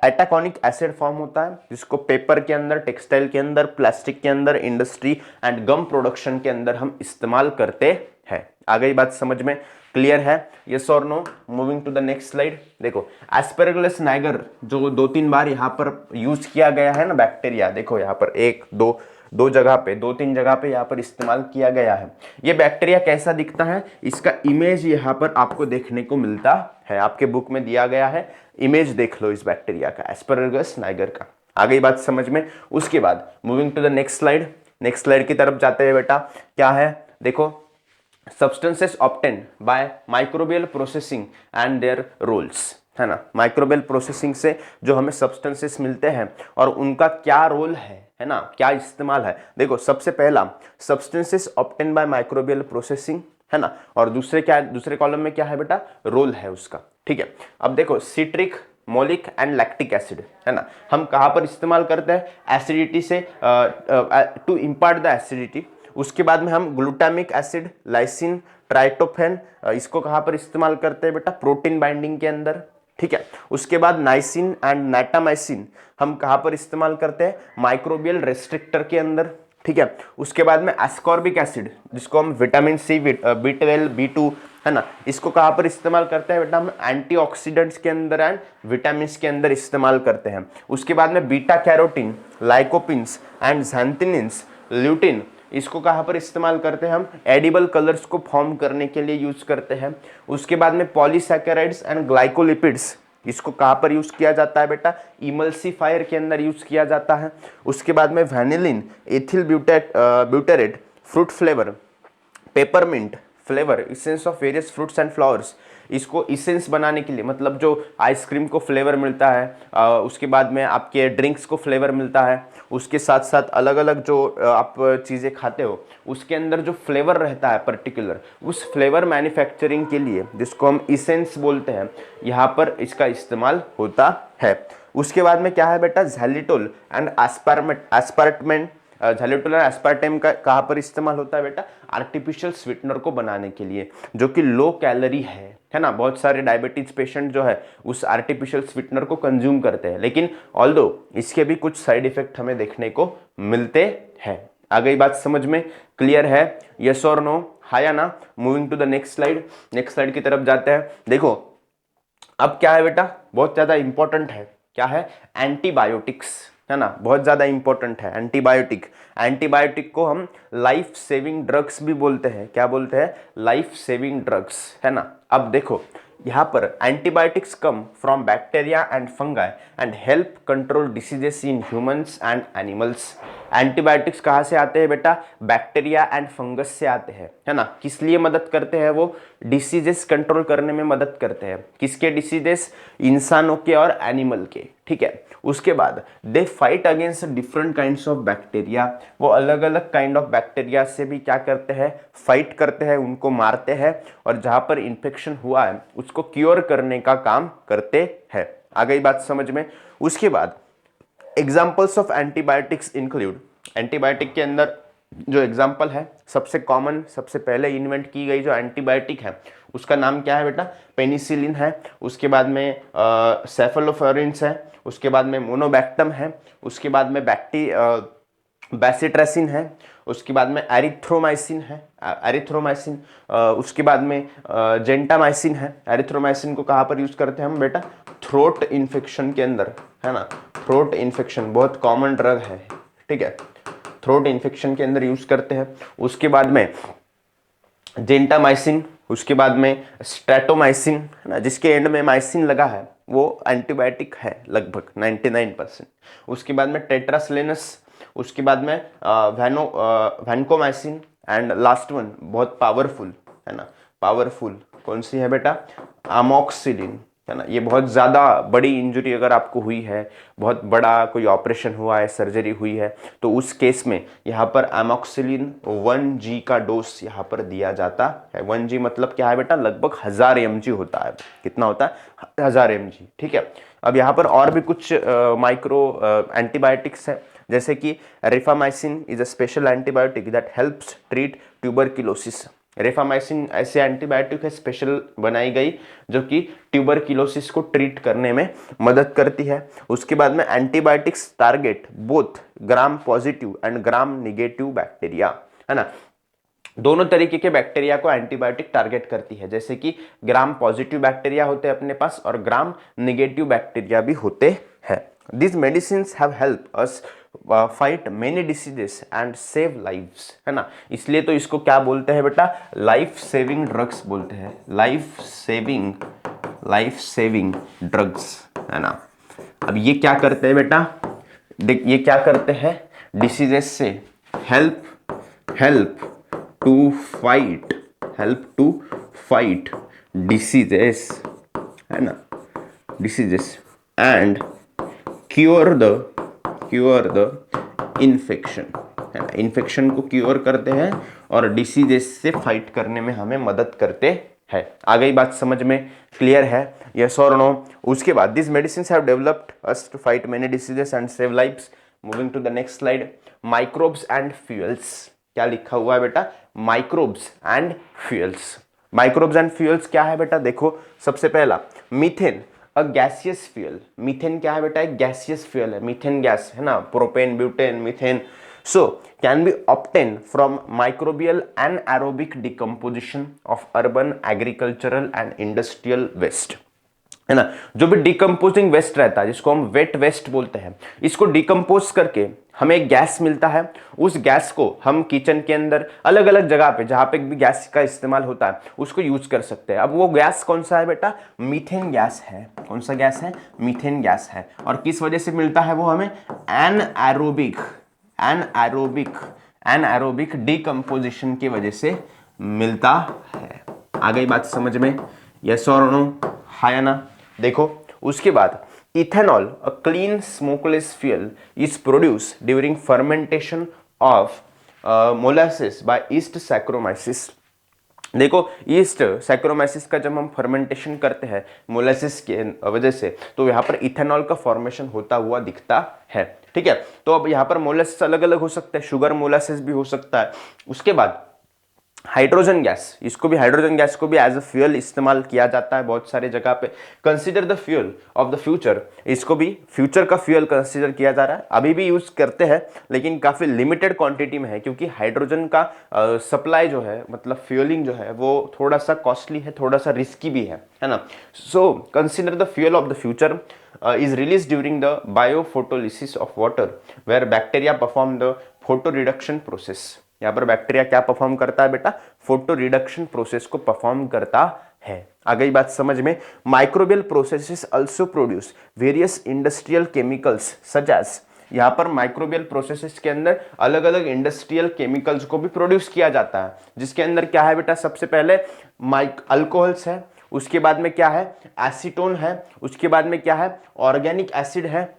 एटाकॉनिक एसिड फॉर्म होता है, जिसको पेपर के अंदर, टेक्सटाइल के अंदर, प्लास्टिक के अंदर, इंडस्ट्री एंड गम प्रोडक्शन के अंदर हम इस्तेमाल करते हैं। आ गई बात समझ में? क्लियर है? यस और no? Moving to the next slide. देखो, एस्पेरेगिलस नाइगर जो 2-3 बार यहाँ पर यूज किया गया है ना बैक्टीरिया, देखो यहाँ पर 2 जगह पे, 2-3 जगह पे यहाँ पर इस्तेमाल किया गया है। ये बैक्टीरिया कैसा दिखता है? इसका इमेज यहाँ पर आपको देखने को मिलता है, आपके बुक में दिया गया है, इमेज देख लो इस बैक्टीरिया का, एस्पेरेगिलस नाइगर का। आ गई बात समझ में? उसके बाद moving to the next slide. Next slide की तरफ जाते हैं बेटा। क्या है? देखो, substances obtained by microbial processing and their roles, है ना। माइक्रोबियल प्रोसेसिंग से जो हमें सब्सटेंसेस मिलते हैं और उनका क्या रोल है ना, क्या इस्तेमाल है। देखो, सबसे पहला substances obtain bye microbial processing, है ना, और दूसरे कॉलम में क्या है बेटा? रोल है उसका। ठीक है, अब देखो, सिट्रिक, मोलिक एंड लैक्टिक एसिड, है ना, हम कहाँ पर इस्तेमाल करते हैं? एसिडिटी से, टू इम्पार्ट द एसिडिटी। उसके बाद में हम ग्लूटामिक एसिड, लाइसिन, ट्राइटोफेन, इसको कहाँ पर इस्तेमाल करते हैं बेटा? प्रोटीन बाइंडिंग के अंदर। ठीक है, उसके बाद नाइसिन एंड नाइटामाइसिन हम कहाँ पर इस्तेमाल करते हैं? माइक्रोबियल रेस्ट्रिक्टर के अंदर। ठीक है, उसके बाद में एस्कॉर्बिक एसिड, जिसको हम विटामिन सी, B12, B2, है ना, इसको कहाँ पर इस्तेमाल करते हैं बेटा? हम एंटीऑक्सीडेंट्स के अंदर एंड विटामिन के अंदर इस्तेमाल करते हैं। उसके बाद में बीटा कैरोटीन, लाइकोपिन्स एंड ज़ैंथिनिन्स, ल्यूटिन, इसको कहाँ पर इस्तेमाल करते हैं? हम एडिबल कलर्स को फॉर्म करने के लिए यूज करते हैं। उसके बाद में पॉलीसैकेराइड्स एंड ग्लाइकोलिपिड्स, इसको कहाँ पर यूज किया जाता है बेटा, इमल्सिफायर के अंदर यूज किया जाता है। उसके बाद में vanillin, ethyl butyrate, fruit flavour, peppermint flavour, essence of various fruits and flowers, इसको इसेंस बनाने के लिए, मतलब जो आइसक्रीम को फ्लेवर मिलता है, उसके बाद में आपके ड्रिंक्स को फ्लेवर मिलता है, उसके साथ साथ अलग अलग जो आप चीज़ें खाते हो उसके अंदर जो फ्लेवर रहता है पर्टिकुलर, उस फ्लेवर मैन्युफैक्चरिंग के लिए जिसको हम इसेंस बोलते हैं, यहाँ पर इसका इस्तेमाल होता है। उसके बाद में क्या है बेटा, झैलिटोल एंड एस्पार्टमेंट, झैलिटोल और एस्पार्टेम का कहाँ पर इस्तेमाल होता है बेटा, आर्टिफिशियल स्वीटनर को बनाने के लिए, जो कि लो कैलोरी है ना। बहुत सारे डायबिटीज पेशेंट जो है उस आर्टिफिशियल स्वीटनर को कंज्यूम करते हैं, लेकिन ऑल्दो इसके भी कुछ साइड इफेक्ट हमें देखने को मिलते हैं। आ गई बात समझ में, क्लियर है, यस और नो, हाँ या ना। Moving to the next slide की तरफ जाते हैं। देखो अब क्या है बेटा, बहुत ज्यादा इंपॉर्टेंट है, क्या है, एंटीबायोटिक्स, है ना, बहुत ज्यादा इंपॉर्टेंट है एंटीबायोटिक को हम लाइफ सेविंग ड्रग्स भी बोलते हैं। क्या बोलते हैं, लाइफ सेविंग ड्रग्स, है ना। अब देखो यहाँ पर antibiotics come from bacteria and fungi and help control diseases in humans and animals. Antibiotics कहाँ से आते हैं बेटा, बैक्टीरिया एंड फंगस से आते हैं, है ना। किस लिए मदद करते हैं वो, डिसीजेस कंट्रोल करने में मदद करते हैं। किसके डिसीजेस, इंसानों के और एनिमल के, ठीक है। उसके बाद they fight against different kinds of bacteria, वो अलग अलग काइंड ऑफ बैक्टीरिया से भी क्या करते हैं, फाइट करते हैं, उनको मारते हैं, और जहां पर इंफेक्शन हुआ है उसको क्योर करने का काम करते हैं। आ गई बात समझ में। उसके बाद examples of antibiotics include, antibiotic के अंदर जो एग्जाम्पल है, सबसे कॉमन, सबसे पहले इन्वेंट की गई जो एंटीबायोटिक है उसका नाम क्या है बेटा, पेनिसिलिन है। उसके बाद में सेफेलोफोरिन्स है। उसके बाद में मोनोबैक्टम है। उसके बाद में बैसिट्रेसिन है। उसके बाद में एरिथ्रोमाइसिन है, उसके बाद में जेंटामाइसिन है। एरिथ्रोमाइसिन को कहाँ पर यूज करते हैं हम बेटा, थ्रोट इन्फेक्शन के अंदर, है ना। थ्रोट इन्फेक्शन बहुत कॉमन ड्रग है, ठीक है, थ्रोट इन्फेक्शन के अंदर यूज करते हैं। उसके बाद में जेंटामाइसिन, उसके बाद में स्ट्रेटोमाइसिन, है ना, जिसके एंड में माइसिन लगा है वो एंटीबायोटिक है लगभग 99%। उसके बाद में टेट्रासिलिनस, उसके बाद में वैनकोमाइसिन, एंड लास्ट वन बहुत पावरफुल, है ना, पावरफुल कौन सी है बेटा, अमोक्सिलिन, है ना। ये बहुत ज़्यादा बड़ी इंजरी अगर आपको हुई है, बहुत बड़ा कोई ऑपरेशन हुआ है, सर्जरी हुई है, तो उस केस में यहाँ पर एमोक्सिलिन 1G का डोज यहाँ पर दिया जाता है। 1G मतलब क्या है बेटा, लगभग 1000 mg होता है। कितना होता है, 1000 mg, ठीक है। अब यहाँ पर और भी कुछ माइक्रो एंटीबायोटिक्स है, जैसे कि rifamycin is a special antibiotic that helps treat tuberculosis. Rifamycin ऐसे एंटीबायोटिक है, स्पेशल बनाई गई, जो कि ट्यूबरक्लोसिस को ट्रीट करने में मदद करती है। उसके बाद में antibiotics target both gram positive and gram negative bacteria, है ना। दोनों तरीके के बैक्टीरिया को एंटीबायोटिक टारगेट करती है, जैसे कि ग्राम पॉजिटिव बैक्टीरिया होते हैं अपने पास और ग्राम निगेटिव बैक्टीरिया भी होते हैं। These medicines have helped us fight many diseases and save lives, है ना। इसलिए तो इसको क्या बोलते हैं बेटा, लाइफ सेविंग ड्रग्स बोलते हैं, लाइफ सेविंग ड्रग्स, है ना। अब ये क्या करते हैं बेटा, देख ये क्या करते हैं, डिसीजेस से हेल्प टू फाइट डिसीजेस, है ना, diseases and cure the infection, है ना। इन्फेक्शन को क्योर करते हैं और डिसीजेस से फाइट करने में हमें मदद करते हैं। आ गई बात समझ में, क्लियर है, यस और नो। उसके बाद this medicine have developed us to fight many diseases and save lives. Moving to the next slide, microbes and fuels. क्या लिखा हुआ है बेटा, microbes and fuels. Microbes and fuels क्या है बेटा, देखो सबसे पहला methane, a gaseous fuel. Methane क्या है बेटा, एक गैसियस फ्यूल है, मीथेन गैस, है ना, propane, butane, methane. So can be obtain from microbial anaerobic decomposition of urban, agricultural and industrial waste। है ना। जो भी डिकम्पोजिंग वेस्ट रहता है जिसको हम वेट वेस्ट बोलते हैं, इसको डिकम्पोज करके हमें एक गैस मिलता है। उस गैस को हम किचन के अंदर अलग अलग जगह पे जहां पे भी गैस का इस्तेमाल होता है उसको यूज कर सकते हैं। अब वो गैस कौन सा है बेटा? मीथेन गैस है। कौन सा गैस है? मीथेन गैस है। और किस वजह से मिलता है वो हमें? एनएरोबिक एनएरोबिक एनएरोबिक डिकम्पोजिशन की वजह से मिलता है। आ गई बात समझ में? यस और नो? हाँ या ना? देखो उसके बाद ethanol, a clean smokeless fuel, is produce during fermentation of molasses by yeast Saccharomyces. देखो ईस्ट सैक्रोमाइसिस का जब हम फर्मेंटेशन करते हैं मोलासिस के वजह से, तो यहाँ पर इथेनॉल का फॉर्मेशन होता हुआ दिखता है। ठीक है, तो अब यहाँ पर मोलासिस अलग अलग हो सकते हैं, शुगर मोलासिस भी हो सकता है। उसके बाद हाइड्रोजन गैस, इसको भी हाइड्रोजन गैस को भी एज अ फ्यूल इस्तेमाल किया जाता है बहुत सारे जगह पे। Consider the fuel of the future, इसको भी फ्यूचर का फ्यूल कंसीडर किया जा रहा है। अभी भी यूज करते हैं लेकिन काफी लिमिटेड क्वांटिटी में है, क्योंकि हाइड्रोजन का सप्लाई जो है, मतलब फ्यूलिंग जो है वो थोड़ा सा कॉस्टली है, थोड़ा सा रिस्की भी है ना। So consider the fuel of the future is released during the biophotolysis of water where bacteria perform the photoreduction process। यहाँ पर बैक्टीरिया क्या परफॉर्म करता है बेटा? फोटो रिडक्शन प्रोसेस को परफॉर्म करता है। आ गई बात समझ में? Microbial processes also produce various industrial chemicals such as, यहाँ पर माइक्रोबियल प्रोसेसेस के अंदर अलग अलग इंडस्ट्रियल केमिकल्स को भी प्रोड्यूस किया जाता है, जिसके अंदर क्या है बेटा? सबसे पहले अल्कोहल्स है, उसके बाद में क्या है? एसीटोन है, उसके बाद में क्या है? ऑर्गेनिक एसिड है,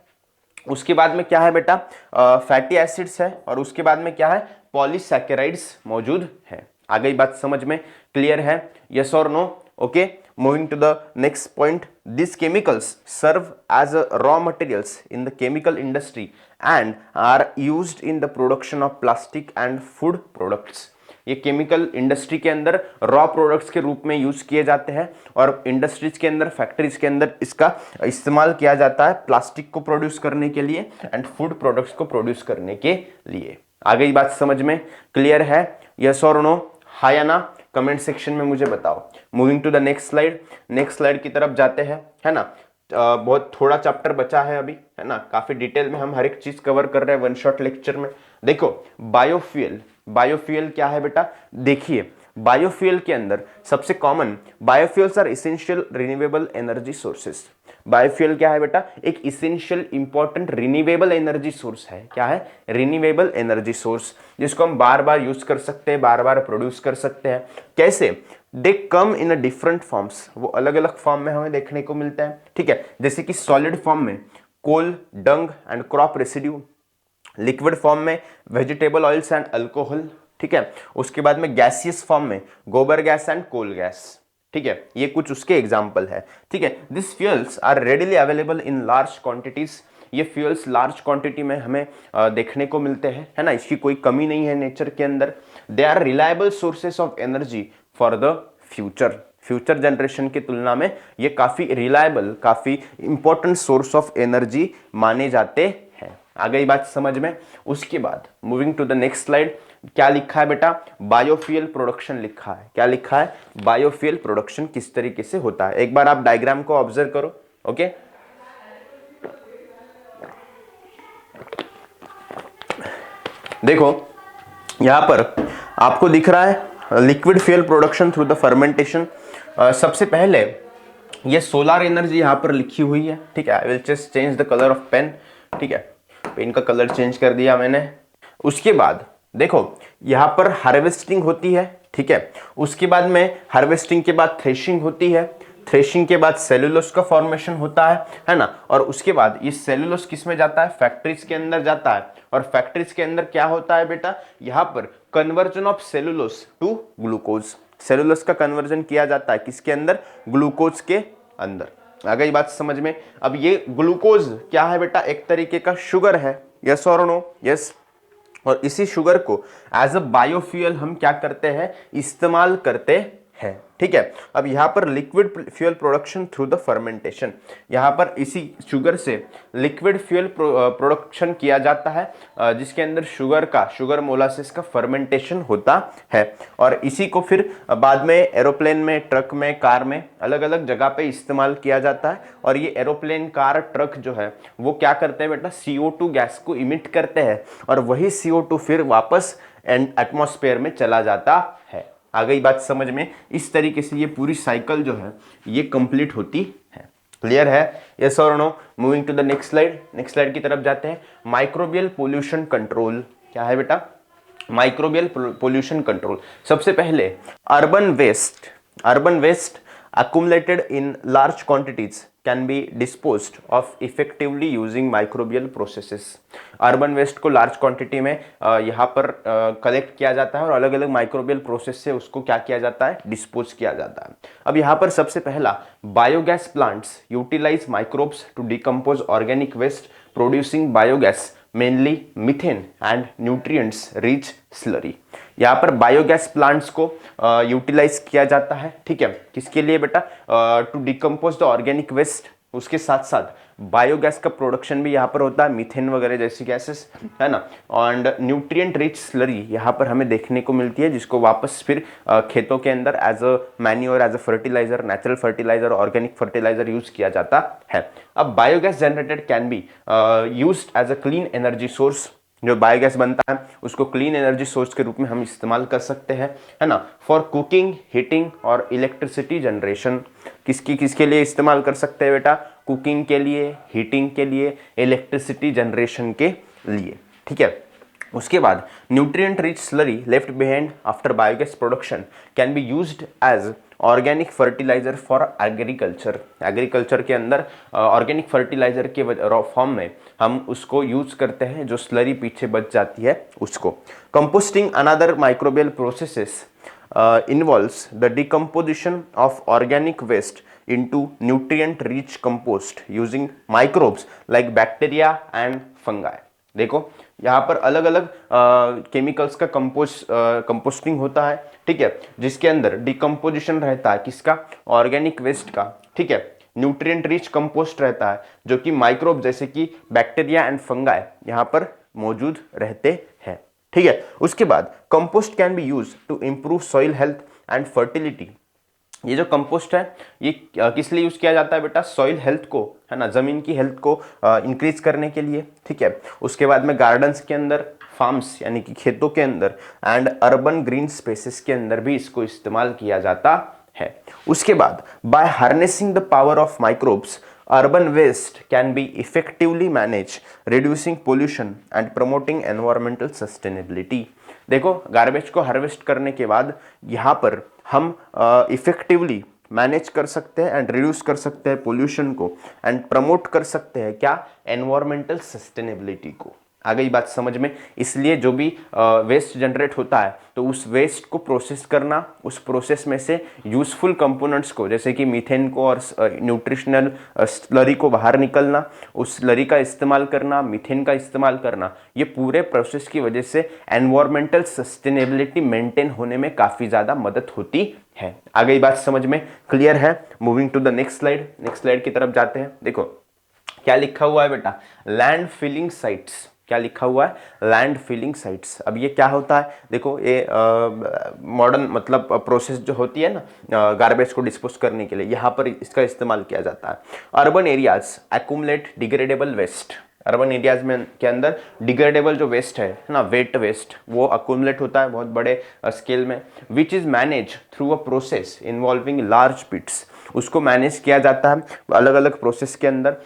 उसके बाद में क्या है बेटा? फैटी एसिड्स है, और उसके बाद में क्या है? पॉलीसैकेराइड्स मौजूद है। आ गई बात समझ में? क्लियर है? यस और no? Okay, moving to the next point. This chemicals serve as a raw materials in the chemical industry and are used in the production of plastic and food products. ये chemical industry के अंदर raw products के रूप में use किए जाते हैं, और इंडस्ट्रीज के अंदर, फैक्ट्रीज के अंदर इसका इस्तेमाल किया जाता है प्लास्टिक को प्रोड्यूस करने के लिए एंड फूड प्रोडक्ट्स को प्रोड्यूस करने के लिए। आ गई बात समझ में? क्लियर है? यस और नो? हाँ या ना? कमेंट सेक्शन में मुझे बताओ। Moving to the next slide. Next slide की तरफ जाते हैं, है ना। बहुत थोड़ा चैप्टर बचा है अभी, है ना। काफी डिटेल में हम हर एक चीज कवर कर रहे हैं वन शॉट लेक्चर में। देखो बायोफ्यूल, बायोफ्यूल क्या है बेटा? देखिए बायोफ्यूल के अंदर सबसे common, biofuels are essential renewable energy sources. Biofuel क्या है बेटा? एक essential important renewable energy source है। क्या है? रिन्यूएबल एनर्जी सोर्स, जिसको हम बार बार यूज कर सकते हैं, बार बार प्रोड्यूस कर सकते हैं। कैसे? दे कम इन अ डिफरेंट फॉर्म्स, वो अलग अलग फॉर्म में हमें देखने को मिलता है। ठीक है, जैसे कि सॉलिड फॉर्म में coal, dung and crop residue, liquid form में वेजिटेबल ऑयल्स एंड अल्कोहल। ठीक है, उसके बाद में गैसियस फॉर्म में गोबर गैस एंड कोल गैस। ठीक है, ये कुछ उसके एग्जाम्पल है। ठीक है, this fuels are readily available in large quantities. ये फ्यूल्स लार्ज क्वांटिटी में हमें देखने को मिलते हैं, है ना। इसकी कोई कमी नहीं है नेचर के अंदर। They are reliable sources of energy for the future. Future generation की तुलना में ये काफी रिलायबल, काफी इंपॉर्टेंट सोर्स ऑफ एनर्जी माने जाते हैं। आ गई बात समझ में? उसके बाद moving to the next slide. क्या लिखा है बेटा? बायोफ्यूल प्रोडक्शन लिखा है। क्या लिखा है? बायोफ्यूल प्रोडक्शन किस तरीके से होता है। एक बार आप डायग्राम को ऑब्जर्व करो। ओके, देखो यहां पर आपको दिख रहा है liquid fuel production through the fermentation. सबसे पहले ये सोलर एनर्जी यहां पर लिखी हुई है। ठीक है, I will just change the colour of pen. ठीक है, पेन का कलर चेंज कर दिया मैंने। उसके बाद देखो यहां पर हार्वेस्टिंग होती है। ठीक है, उसके बाद में हार्वेस्टिंग के बाद थ्रेशिंग होती है। थ्रेशिंग के बाद सेलुलोस का फॉर्मेशन होता है ना। और उसके बाद ये सेलुलोस किस में जाता है? फैक्ट्रीज के अंदर जाता है। और फैक्ट्रीज के अंदर क्या होता है बेटा? यहां पर conversion of cellulose to glucose. Cellulose का कन्वर्जन किया जाता है किसके अंदर? ग्लूकोज के अंदर। आ गई बात समझ में? अब ये ग्लूकोज क्या है बेटा? एक तरीके का शुगर है। यस और नो? यस। और इसी शुगर को एज अ बायोफ्यूल हम क्या करते हैं? इस्तेमाल करते है। ठीक है, अब यहाँ पर liquid fuel production through the fermentation, यहाँ पर इसी शुगर से लिक्विड फ्यूल प्रोडक्शन किया जाता है, जिसके अंदर शुगर मोलासिस का फर्मेंटेशन होता है, और इसी को फिर बाद में एरोप्लेन में, ट्रक में, कार में अलग अलग जगह पे इस्तेमाल किया जाता है। और ये एरोप्लेन, कार, ट्रक जो है वो क्या करते हैं बेटा, CO2 गैस को इमिट करते हैं, और वही CO2 फिर वापस एटमॉस्फेयर में चला जाता है। आ गई बात समझ में? इस तरीके से ये पूरी साइकिल जो है ये कंप्लीट होती है। क्लियर है? यस और no? Moving to the next slide. Next slide की तरफ जाते हैं। माइक्रोबियल पोल्यूशन कंट्रोल क्या है बेटा? Microbial pollution control. सबसे पहले urban waste accumulated in large quantities can be disposed of effectively using microbial processes। Urban waste को लार्ज क्वांटिटी में यहाँ पर कलेक्ट किया जाता है और अलग अलग माइक्रोबियल प्रोसेस से उसको क्या किया जाता है, डिस्पोज किया जाता है। अब यहाँ पर सबसे पहला, biogas plants utilise microbes to decompose organic waste producing biogas mainly methane and nutrients rich slurry. यहाँ पर बायोगैस प्लांट्स को यूटिलाइज किया जाता है। ठीक है, किसके लिए बेटा? To decompose the organic waste, उसके साथ साथ बायोगैस का प्रोडक्शन भी यहाँ पर होता है, मीथेन वगैरह जैसी गैसेस, है ना। एंड न्यूट्रिएंट रिच स्लरी यहाँ पर हमें देखने को मिलती है, जिसको वापस फिर खेतों के अंदर as a manure, as a fertiliser, natural fertiliser, organic fertiliser use किया जाता है। अब biogas generated can be used as a clean energy source. जो बायोगैस बनता है उसको क्लीन एनर्जी सोर्स के रूप में हम इस्तेमाल कर सकते हैं, है ना, फॉर कुकिंग, हीटिंग और इलेक्ट्रिसिटी जनरेशन। किसके लिए इस्तेमाल कर सकते हैं बेटा? कुकिंग के लिए, हीटिंग के लिए, इलेक्ट्रिसिटी जनरेशन के लिए। ठीक है, उसके बाद nutrient rich slurry left behind after biogas production can be used as organic fertiliser for agriculture. Agriculture के अंदर ऑर्गेनिक फर्टिलाइजर के फॉर्म में हम उसको यूज करते हैं, जो स्लरी पीछे बच जाती है उसको। Composting another microbial processes involves the decomposition of organic waste into nutrient rich compost using microbes like bacteria and fungi। देखो यहाँ पर अलग अलग केमिकल्स का कंपोस्टिंग होता है। ठीक है, जिसके अंदर डिकम्पोजिशन रहता है किसका? ऑर्गेनिक वेस्ट का। ठीक है, न्यूट्रिएंट रिच कंपोस्ट रहता है, जो कि माइक्रोब जैसे कि बैक्टीरिया एंड फंगाई यहाँ पर मौजूद रहते हैं। ठीक है, उसके बाद compost can be use to improve soil health and fertility. ये जो कंपोस्ट है ये किस लिए यूज किया जाता है बेटा? सॉइल हेल्थ को, है ना, जमीन की हेल्थ को इंक्रीज करने के लिए। ठीक है, उसके बाद में गार्डन्स के अंदर, फार्म्स यानी कि खेतों के अंदर, एंड अर्बन ग्रीन स्पेसेस के अंदर भी इसको इस्तेमाल किया जाता है। उसके बाद by harnessing the power of microbes urban waste can be effectively managed, reducing pollution and promoting environmental sustainability। देखो, गार्बेज को हार्वेस्ट करने के बाद यहाँ पर हम इफेक्टिवली मैनेज कर सकते हैं एंड रिड्यूस कर सकते हैं पोल्यूशन को, एंड प्रमोट कर सकते हैं क्या? एनवायरमेंटल सस्टेनेबिलिटी को। आ गई बात समझ में? इसलिए जो भी वेस्ट जनरेट होता है तो उस वेस्ट को प्रोसेस करना, उस प्रोसेस में से यूजफुल कंपोनेंट्स को, जैसे कि मीथेन को और न्यूट्रिशनल स्लरी को बाहर निकलना, उस स्लरी का इस्तेमाल करना, मीथेन का इस्तेमाल करना, ये पूरे प्रोसेस की वजह से एनवायरमेंटल सस्टेनेबिलिटी मेंटेन होने में काफ़ी ज़्यादा मदद होती है। आ गई बात समझ में? क्लियर है? Moving to the next slide. Next slide की तरफ जाते हैं। देखो क्या लिखा हुआ है बेटा? Land filling sites. क्या लिखा हुआ है? Land filling sites. अब ये क्या होता है? देखो, ये मॉडर्न मतलब प्रोसेस जो होती है ना गार्बेज को डिस्पोज करने के लिए, यहाँ पर इसका इस्तेमाल किया जाता है। Urban areas accumulate degradable waste. Urban areas में के अंदर डिग्रेडेबल जो वेस्ट है ना, वेट वेस्ट, वो अक्यूमुलेट होता है बहुत बड़े स्केल में, which is manage through a process involving large pits. उसको मैनेज किया जाता है अलग अलग प्रोसेस के अंदर,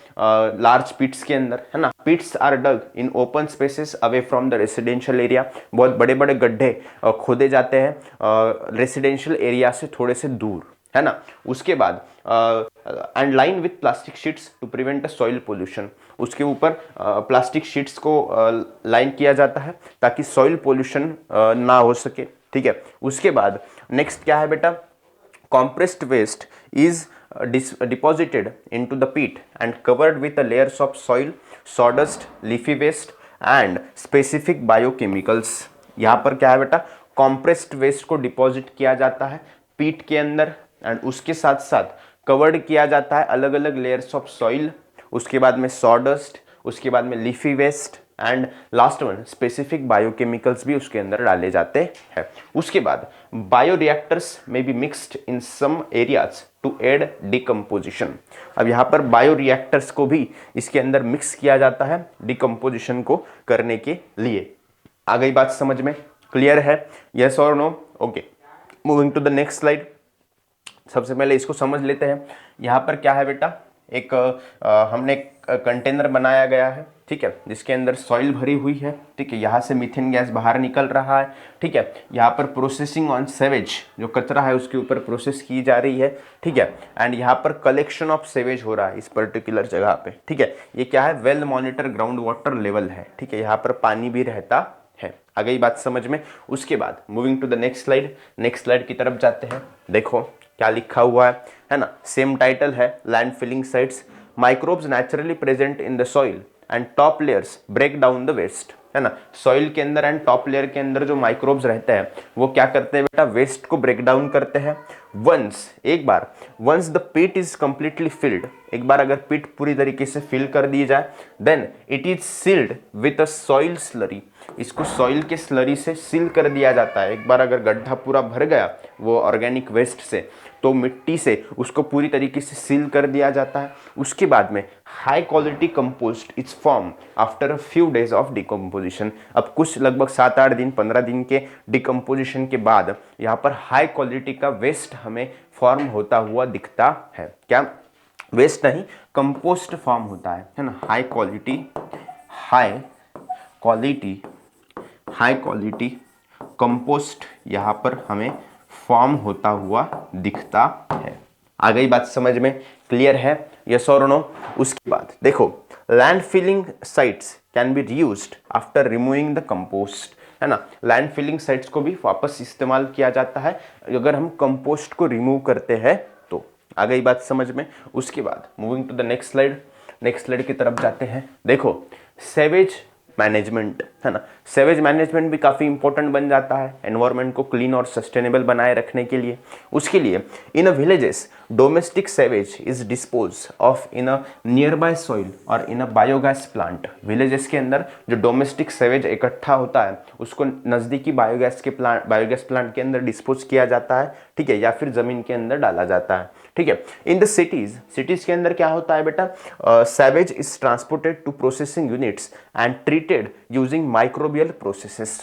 लार्ज पिट्स के अंदर, है ना। Pits are dug in open spaces away from the residential area. बहुत बड़े बड़े गड्ढे खोदे जाते हैं रेसिडेंशियल एरिया से थोड़े से दूर, है ना। उसके बाद and line with plastic sheets to prevent the soil pollution. उसके ऊपर प्लास्टिक शीट्स को लाइन किया जाता है ताकि सॉइल पोल्यूशन ना हो सके। ठीक है, उसके बाद नेक्स्ट क्या है बेटा? compressed waste is deposited into the pit and covered with the layers of soil, sawdust, leafy waste and specific biochemicals। यहाँ पर क्या है बेटा? compressed waste को डिपॉजिट किया जाता है पीट के अंदर, एंड उसके साथ साथ कवर्ड किया जाता है अलग अलग लेयर्स ऑफ सॉइल, उसके बाद में सॉडस्ट, उसके बाद में leafy waste, and last one specific biochemicals भी उसके अंदर डाले जाते हैं। उसके बाद बायोरिएक्टर्स में be mixed in some areas to aid decomposition. अब यहाँ पर बायोरिएक्टर्स को भी इसके अंदर मिक्स किया जाता है डिकम्पोजिशन को करने के लिए। आ गई बात समझ में? क्लियर है? यस और no? Okay, moving to the next slide. सबसे पहले इसको समझ लेते हैं। यहाँ पर क्या है बेटा, एक हमने कंटेनर बनाया गया है, ठीक है, जिसके अंदर सॉइल भरी हुई है, ठीक है, यहाँ से मीथेन गैस बाहर निकल रहा है, ठीक है, यहाँ पर प्रोसेसिंग ऑन सेवेज, जो कचरा है उसके ऊपर प्रोसेस की जा रही है, ठीक है, एंड यहाँ पर कलेक्शन ऑफ सेवेज हो रहा है इस पर्टिकुलर जगह पे, ठीक है। ये क्या है, well monitor ground water level है, ठीक है, यहाँ पर पानी भी रहता है। आ गई बात समझ में? उसके बाद moving to the next slide, next slide की तरफ जाते हैं। देखो क्या लिखा हुआ है ना, सेम टाइटल है, land filling sites, microbes naturally present in the soil and top layers break down the waste, है ना। सॉइल के अंदर एंड टॉप लेयर के अंदर जो माइक्रोब्स रहते हैं वो क्या करते हैं बेटा, वेस्ट को ब्रेक डाउन करते हैं। Once the pit is completely filled, एक बार अगर पिट पूरी तरीके से फिल कर दी जाए, then it is sealed with a soil slurry, इसको सॉइल के स्लरी से सील कर दिया जाता है। एक बार अगर गड्ढा पूरा भर गया वो ऑर्गेनिक वेस्ट से, तो मिट्टी से उसको पूरी तरीके से सील कर दिया जाता है। उसके बाद में high quality compost is form after a few days of decomposition. अब कुछ लगभग 7-8 दिन 15 दिन के डिकम्पोजिशन के बाद यहाँ पर हाई क्वालिटी का वेस्ट हमें फॉर्म होता हुआ दिखता है। क्या वेस्ट नहीं, कंपोस्ट फॉर्म होता है ना। हाई क्वालिटी कंपोस्ट यहाँ पर हमें फॉर्म होता हुआ दिखता है। आ गई बात समझ में? क्लियर है? यस और नो? उसके बाद देखो, land filling sites can be reused after removing the compost, है ना। लैंड फिलिंग साइट्स को भी वापस इस्तेमाल किया जाता है अगर हम कंपोस्ट को रिमूव करते हैं तो। आ गई बात समझ में? उसके बाद moving to the next slide की तरफ जाते हैं। देखो सेवेज मैनेजमेंट, है ना। सेवेज मैनेजमेंट भी काफ़ी इंपॉर्टेंट बन जाता है एनवायरनमेंट को क्लीन और सस्टेनेबल बनाए रखने के लिए। उसके लिए in a villages domestic sewage is dispose of in a nearby soil और in a biogas plant. Villages के अंदर जो डोमेस्टिक सेवेज इकट्ठा होता है उसको नज़दीकी बायोगैस प्लांट के अंदर डिस्पोज किया जाता है, ठीक है, या फिर ज़मीन के अंदर डाला जाता है, ठीक है। इन द सिटीज के अंदर क्या होता है बेटा, sewage is transported to processing units and treated using microbial processes.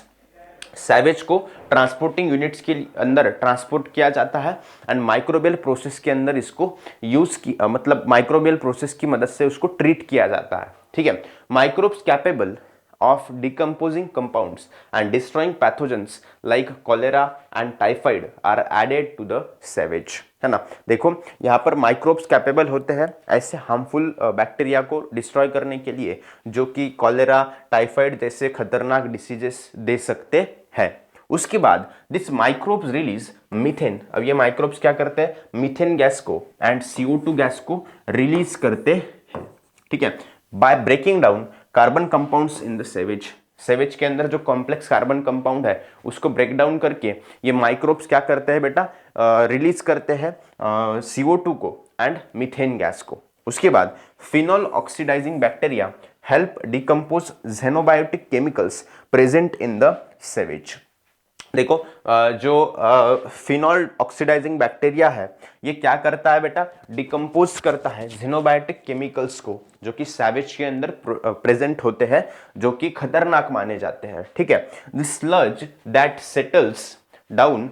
Sewage को ट्रांसपोर्टिंग यूनिट्स के अंदर ट्रांसपोर्ट किया जाता है एंड माइक्रोबियल प्रोसेस के अंदर इसको मतलब माइक्रोबियल प्रोसेस की मदद से उसको ट्रीट किया जाता है, ठीक है। Microbes capable of decomposing compounds and destroying pathogens like cholera and typhoid are added to the sewage, है ना। देखो यहाँ पर माइक्रोब्स कैपेबल होते हैं ऐसे हार्मफुल बैक्टीरिया को डिस्ट्रॉय करने के लिए जो कि कॉलेरा, टाइफाइड जैसे खतरनाक डिसीजेस दे सकते हैं। उसके बाद दिस माइक्रोब्स रिलीज मीथेन। अब ये माइक्रोब्स क्या करते हैं, मीथेन गैस को एंड CO2 गैस को रिलीज करते हैं, ठीक है, by breaking down carbon compounds in the sewage के अंदर जो कॉम्प्लेक्स कार्बन कंपाउंड है उसको ब्रेक डाउन करके ये माइक्रोब्स क्या करते हैं बेटा, रिलीज करते हैं CO2 को एंड मीथेन गैस को। उसके बाद phenol oxidising bacteria help decompose xenobiotic chemicals present in the sewage. देखो जो फिनॉल ऑक्सीडाइजिंग बैक्टीरिया है ये क्या करता है बेटा, डिकम्पोज करता है xenobiotic केमिकल्स को जो कि सैवेज के अंदर प्रेजेंट होते हैं, जो कि खतरनाक माने जाते हैं, ठीक है। This sludge that settles down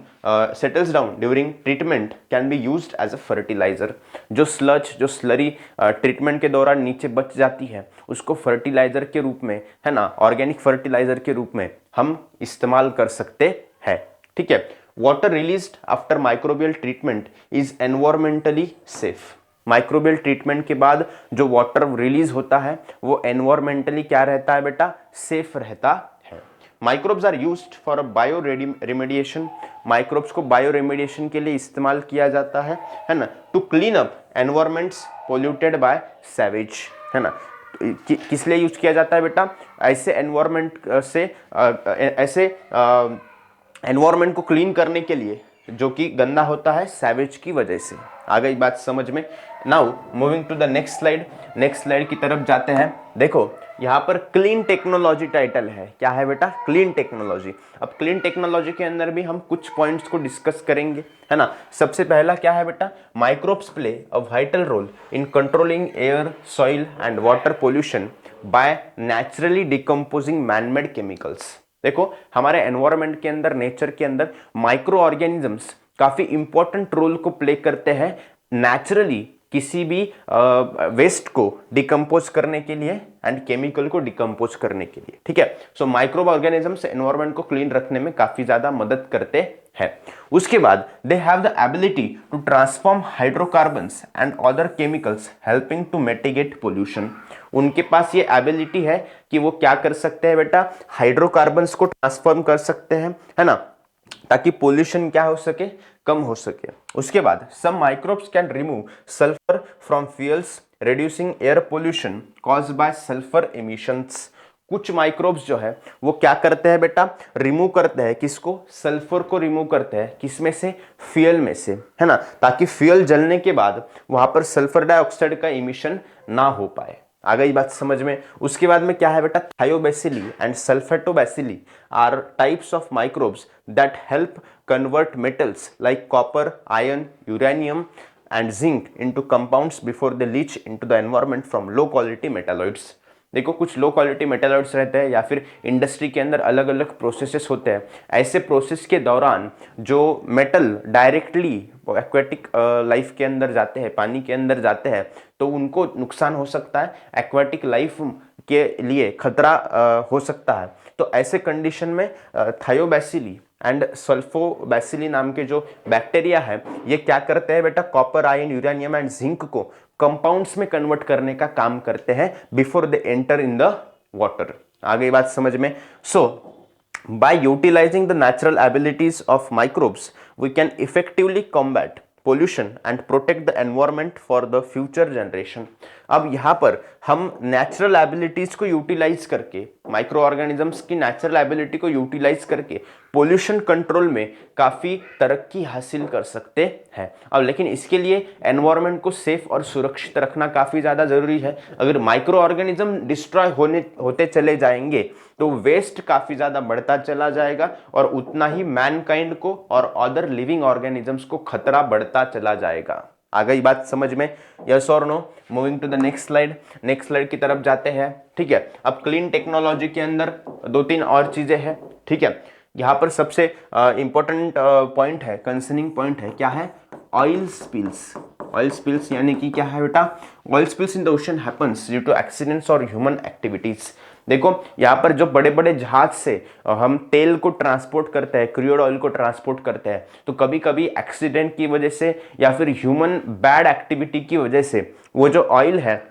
during treatment can be used as a fertiliser. जो स्लरी ट्रीटमेंट के दौरान नीचे बच जाती है उसको फर्टिलाइजर के रूप में, है ना, ऑर्गेनिक फर्टिलाइजर के रूप में हम इस्तेमाल कर सकते हैं, ठीक है। Water released after microbial treatment is environmentally safe. Microbial treatment के बाद जो वाटर रिलीज होता है वो एनवायरमेंटली क्या रहता है बेटा, सेफ रहता है। Microbes are used for bioremediation. Microbes को बायो रेमेडिएशन के लिए इस्तेमाल किया जाता है ना, to clean up environments polluted by sewage, है ना। किस लिए यूज किया जाता है बेटा, ऐसे एनवायरमेंट से ऐसे एनवायरमेंट को क्लीन करने के लिए जो कि गंदा होता है सैवेज की वजह से। आ गई बात समझ में। Now moving to the next slide की तरफ जाते हैं। देखो यहाँ पर क्लीन टेक्नोलॉजी टाइटल है। क्या है बेटा? Clean technology. अब क्लीन टेक्नोलॉजी के अंदर भी हम कुछ पॉइंट्स को डिस्कस करेंगे, है ना। सबसे पहला क्या है बेटा? Microbes play a vital role in controlling air, soil and water pollution by naturally decomposing manmade chemicals. देखो हमारे एनवायरनमेंट के अंदर, नेचर के अंदर माइक्रो ऑर्गेनिजम्स काफी इंपॉर्टेंट रोल को प्ले करते हैं नेचुरली किसी भी वेस्ट को डिकम्पोज करने के लिए एंड केमिकल को डिकम्पोज करने के लिए, ठीक है। सो माइक्रो ऑर्गेनिजम्स एनवायरनमेंट को क्लीन रखने में काफी ज्यादा मदद करते हैं। उसके बाद they have the ability to transform hydrocarbons and other chemicals helping to mitigate pollution. उनके पास ये एबिलिटी है कि वो क्या कर सकते हैं बेटा? हाइड्रोकार्बन्स को ट्रांसफॉर्म कर सकते हैं, है ना, ताकि पोल्यूशन क्या हो सके? कम हो सके। उसके बाद some microbes can remove sulphur from fuels reducing air pollution caused by sulphur emissions. कुछ माइक्रोब्स जो है वो क्या करते हैं बेटा? रिमूव करते हैं किसको? सल्फर को रिमूव करते हैं। किसमें से? फ्यूल में से, है ना, ताकि फ्यूल जलने के बाद वहां पर सल्फर डाइऑक्साइड का इमिशन ना हो पाए। आ गई बात समझ में। उसके बाद में क्या है बेटा? Thiobacilli and sulfatobacilli are types of microbes that help convert metals like copper, iron, uranium and zinc into compounds before they leach into the environment from low quality metalloids. देखो कुछ लो क्वालिटी मेटालॉइड्स रहते हैं या फिर industry के अंदर अलग अलग प्रोसेसेस होते हैं। ऐसे प्रोसेस के दौरान जो मेटल डायरेक्टली एक्वेटिक लाइफ के अंदर जाते हैं, पानी के अंदर जाते हैं, तो उनको नुकसान हो सकता है, एक्वेटिक लाइफ के लिए खतरा हो सकता है। तो ऐसे कंडीशन में थायोबैसिली एंड सल्फोबैसिली नाम के जो बैक्टीरिया है ये क्या करते हैं बेटा? Copper, iron, uranium and zinc को कंपाउंड्स में कन्वर्ट करने का काम करते हैं before they enter in the water. आ गई बात समझ में। सो by utilizing the natural abilities of microbes we can effectively combat pollution and protect the environment for the future generation। अब यहाँ पर हम नेचुरल एबिलिटीज को यूटिलाइज करके, माइक्रो ऑर्गेनिजम्स की नेचुरल एबिलिटी को यूटिलाइज करके पोल्यूशन कंट्रोल में काफी तरक्की हासिल कर सकते हैं। अब लेकिन इसके लिए एनवायरनमेंट को सेफ और सुरक्षित रखना काफी ज्यादा जरूरी है। अगर माइक्रो ऑर्गेनिज्म डिस्ट्रॉय होते चले जाएंगे तो वेस्ट काफी ज्यादा बढ़ता चला जाएगा और उतना ही मैनकाइंड को और अदर लिविंग ऑर्गेनिजम्स को खतरा बढ़ता चला जाएगा। आ गई बात समझ में? यस और no? Moving to the next slide की तरफ जाते हैं, ठीक है। अब क्लीन टेक्नोलॉजी के अंदर 2-3 और चीजें हैं, ठीक है। यहाँ पर सबसे इंपॉर्टेंट पॉइंट है, कंसर्निंग पॉइंट है, क्या है? ऑयल स्पिल्स यानी कि क्या है बेटा? Oil spills in the ocean happens due to accidents और ह्यूमन एक्टिविटीज। देखो यहाँ पर जो बड़े बड़े जहाज से हम तेल को ट्रांसपोर्ट करते हैं, क्रूड ऑयल को ट्रांसपोर्ट करते हैं, तो कभी कभी एक्सीडेंट की वजह से या फिर ह्यूमन बैड एक्टिविटी की वजह से वो जो ऑयल है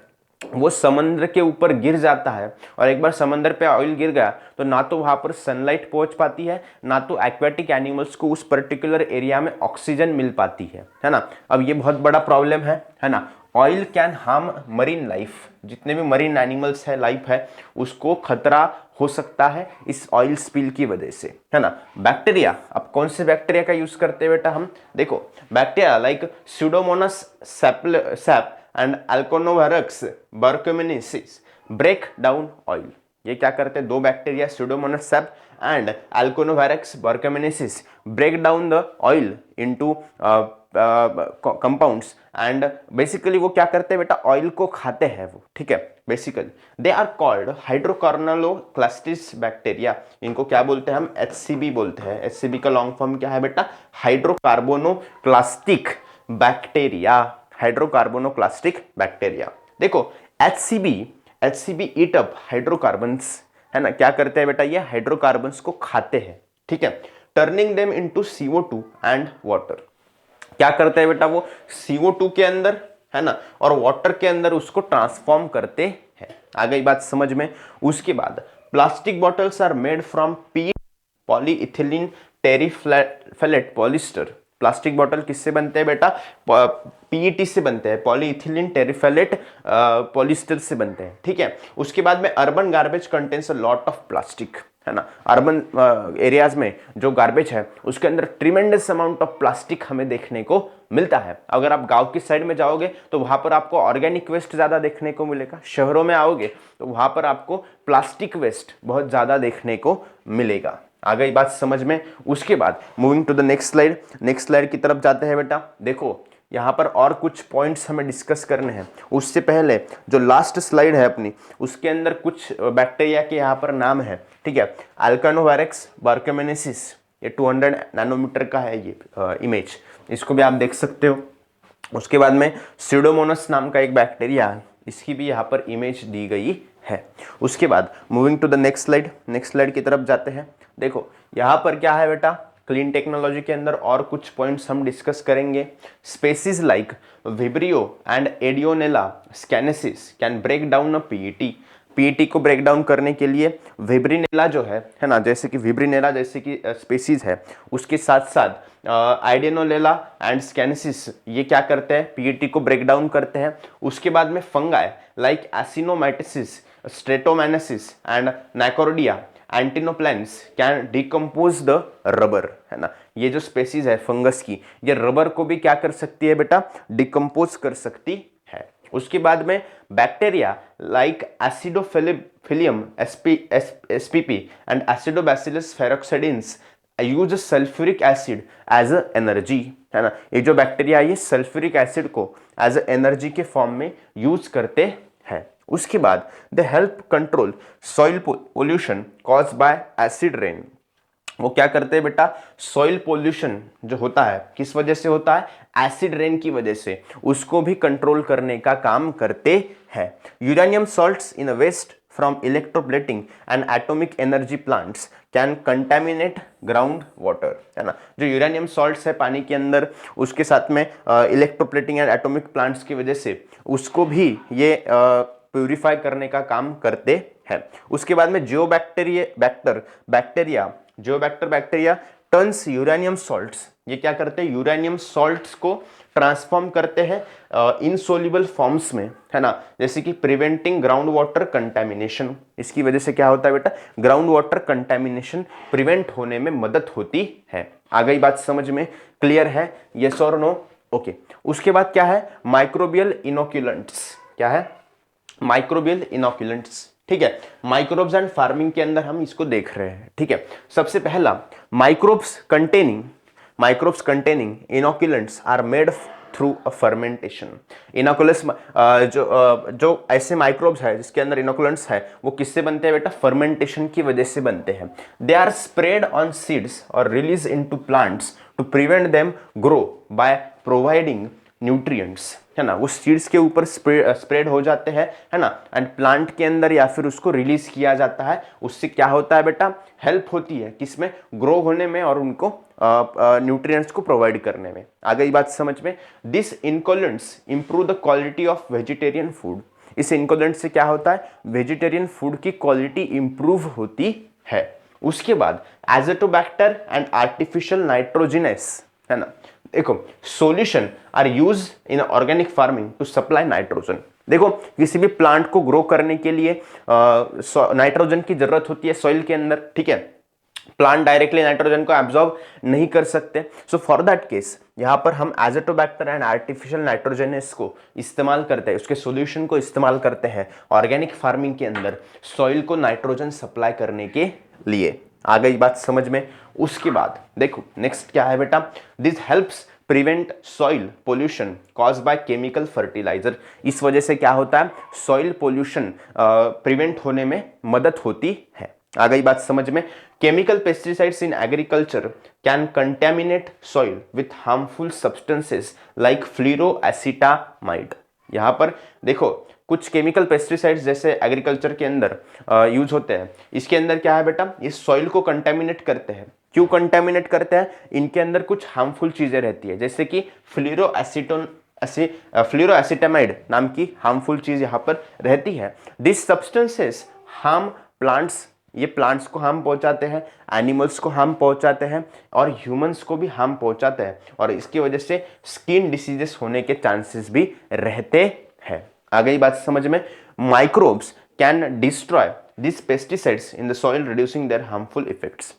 वो समंदर के ऊपर गिर जाता है। और एक बार समंदर पे ऑयल गिर गया तो ना तो वहां पर सनलाइट पहुंच पाती है, ना तो एक्वेटिक एनिमल्स को उस पर्टिकुलर एरिया में ऑक्सीजन मिल पाती है ना। अब ये बहुत बड़ा प्रॉब्लम है ना। Oil can harm marine life, जितने भी मरीन एनिमल्स है, लाइफ है, उसको खतरा हो सकता है इस ऑयल स्पिल की वजह से, है ना। बैक्टीरिया, अब कौन से बैक्टीरिया का यूज करते हैं बेटा हम? देखो bacteria like pseudomonas sap and alcanivorax borkumensis break down oil. ये क्या करते हैं? 2 bacteria pseudomonas sap and alcanivorax borkumensis break down the oil into compounds and basically वो क्या करते हैं बेटा? ऑयल को खाते हैं वो, ठीक है। Basically they are called hydrocarbonoclastic bacteria. इनको क्या बोलते हैं हम? HCB बोलते हैं। HCB का लॉन्ग फॉर्म क्या है बेटा? हाइड्रोकार्बोनोक्लास्टिक बैक्टीरिया, हाइड्रोकार्बोनोक्लास्टिक बैक्टीरिया। देखो HCB ईट अप हाइड्रोकार्बन्स, है ना। क्या करते हैं बेटा? ये हाइड्रोकार्बन्स को खाते हैं, ठीक है। Turning them into CO2 and water. क्या करते हैं बेटा? वो CO2 के अंदर, है ना, और वाटर के अंदर उसको ट्रांसफॉर्म करते हैं। आ गई बात समझ में? उसके बाद plastic bottles are made from polyethylene terephthalate polyester. Plastic bottle किससे बनते हैं बेटा? PET से बनते हैं, पॉलीइथिलीन टेरिफेलेट पॉलिस्टर से बनते हैं, ठीक है। उसके बाद में urban garbage contains a lot of plastic. है ना। अर्बन एरियाज में जो गार्बेज है उसके अंदर ट्रिमेंडस अमाउंट ऑफ प्लास्टिक हमें देखने को मिलता है। अगर आप गांव की साइड में जाओगे तो वहां पर आपको ऑर्गेनिक वेस्ट ज्यादा देखने को मिलेगा, शहरों में आओगे तो वहां पर आपको प्लास्टिक वेस्ट बहुत ज्यादा देखने को मिलेगा। आ गई बात समझ में। उसके बाद moving to the next slide की तरफ जाते हैं बेटा। देखो यहाँ पर और कुछ पॉइंट्स हमें डिस्कस करने हैं। उससे पहले जो लास्ट स्लाइड है अपनी, उसके अंदर कुछ बैक्टीरिया के यहाँ पर नाम है, ठीक है। अल्कानोवायरस बार्केमेनेसिस, ये 200 नैनोमीटर का है ये इमेज, इसको भी आप देख सकते हो। उसके बाद में सीडोमोनास नाम का एक बैक्टीरिया है, इसकी भी यहाँ पर इमेज दी गई है। उसके बाद moving to the next slide की तरफ जाते हैं। देखो यहाँ पर क्या है बेटा, क्लीन टेक्नोलॉजी के अंदर और कुछ पॉइंट्स हम डिस्कस करेंगे। Species like vibrio and ideonella sakaiensis can break down a PET. PET को ब्रेक डाउन करने के लिए विब्रिनेला जो है ना, जैसे कि विब्रिनेला जैसे कि स्पेसीज है, उसके साथ साथ आइडेनोलेला एंड स्कैनेसिस ये क्या करते हैं, पीईटी को ब्रेक डाउन करते हैं। उसके बाद में fungi like actinomycetes, streptomyces and nocardia actinoplanes can decompose the rubber, है ना। ये जो स्पेसीज है फंगस की, ये रबर को भी क्या कर सकती है बेटा, डिकम्पोज कर सकती है। उसके बाद में bacteria like acidiphilium spp and acidobacillus ferrooxidans use sulphuric acid as a energy, है ना। ये जो बैक्टीरिया ये सल्फ्यूरिक एसिड को एज अ एनर्जी के फॉर्म में यूज करते हैं। उसके बाद they help control soil pollution cause by acid rain. वो क्या करते हैं बेटा, सॉइल पोल्यूशन जो होता है किस वजह से होता है, एसिड रेन की वजह से, उसको भी कंट्रोल करने का काम करते हैं। Uranium salts in waste from electroplating and atomic energy plants can contaminate ground water, है ना। जो यूरेनियम सॉल्ट्स है पानी के अंदर, उसके साथ में इलेक्ट्रोप्लेटिंग एंड एटॉमिक प्लांट्स की वजह से उसको भी ये प्यूरिफाई करने का काम करते हैं। उसके बाद में जियोबैक्टर बैक्टीरिया टर्न्स यूरेनियम सॉल्ट्स, ये क्या करते हैं, यूरेनियम सॉल्ट्स को ट्रांसफॉर्म करते हैं इनसोल्यूबल फॉर्म्स में, है ना। जैसे कि प्रिवेंटिंग ग्राउंड वाटर कंटेमिनेशन, इसकी वजह से क्या होता है बेटा, ग्राउंड वाटर कंटेमिनेशन प्रिवेंट होने में मदद होती है। आ गई बात समझ में, क्लियर है, यस और नो, ओके। उसके बाद क्या है, माइक्रोबियल इनोक्यूलेंट्स, क्या है, माइक्रोबियल इनोक्यूलेंट्स, ठीक है। माइक्रोब्स एंड फार्मिंग के अंदर हम इसको देख रहे हैं, ठीक है। सबसे पहला, microbes containing inoculants are made through a fermentation. Inoculus जो ऐसे माइक्रोब्स है जिसके अंदर इनोकुलेंट्स है, वो किससे बनते हैं बेटा, फर्मेंटेशन की वजह से बनते हैं। They are spread on seeds और release into plants to prevent them grow by providing nutrients, है ना। वो सीड्स के ऊपर स्प्रेड हो जाते हैं, है ना, एंड प्लांट के अंदर या फिर उसको रिलीज किया जाता है। उससे क्या होता है बेटा, हेल्प होती है किसमें, ग्रो होने में और उनको न्यूट्रिएंट्स को प्रोवाइड करने में। आ गई बात समझ में। This inoculants improve the quality of vegetarian food. इस इनकोलेंट से क्या होता है, वेजिटेरियन फूड की क्वालिटी इंप्रूव होती है। उसके बाद एज़ोटोबैक्टर एंड आर्टिफिशियल नाइट्रोजिनस, है ना। देखो solution are use in organic farming to supply nitrogen. देखो किसी भी प्लांट को ग्रो करने के लिए नाइट्रोजन की जरूरत होती है सॉइल के अंदर, ठीक है। प्लांट डायरेक्टली नाइट्रोजन को एब्जॉर्ब नहीं कर सकते, सो फॉर दैट केस यहां पर हम एज़ोटोबैक्टर एंड आर्टिफिशियल नाइट्रोजनस को इस्तेमाल करते हैं, उसके सॉल्यूशन को इस्तेमाल करते हैं ऑर्गेनिक फार्मिंग के अंदर सॉइल को नाइट्रोजन सप्लाई करने के लिए। आ गई बात समझ में। उसके बाद देखो नेक्स्ट क्या है बेटा, this helps prevent soil pollution cause by chemical fertiliser. इस वजह से क्या होता है, सॉइल पोल्यूशन प्रिवेंट होने में मदद होती है। आ गई बात समझ में। Chemical pesticides in agriculture can contaminate soil with harmful substances like fluoroacetamide. यहां पर देखो कुछ केमिकल पेस्टिसाइड्स जैसे एग्रीकल्चर के अंदर यूज होते हैं, इसके अंदर क्या है बेटा, ये सॉइल को कंटेमिनेट करते हैं। क्यों कंटेमिनेट करते हैं, इनके अंदर कुछ हार्मफुल चीजें रहती है, जैसे कि फ्लोरोएसिटामाइड नाम की हार्मफुल चीज यहाँ पर रहती है। दिस सब्सटेंसेस हार्म प्लांट्स, ये प्लांट्स को हार्म पहुंचाते हैं, एनिमल्स को हार्म पहुंचाते हैं और ह्यूमंस को भी हार्म पहुंचाते हैं, और इसकी वजह से स्किन डिसीजेस होने के चांसेस भी रहते हैं। आ गई बात समझ में। Microbes can destroy this pesticides in the soil reducing there harmful effects.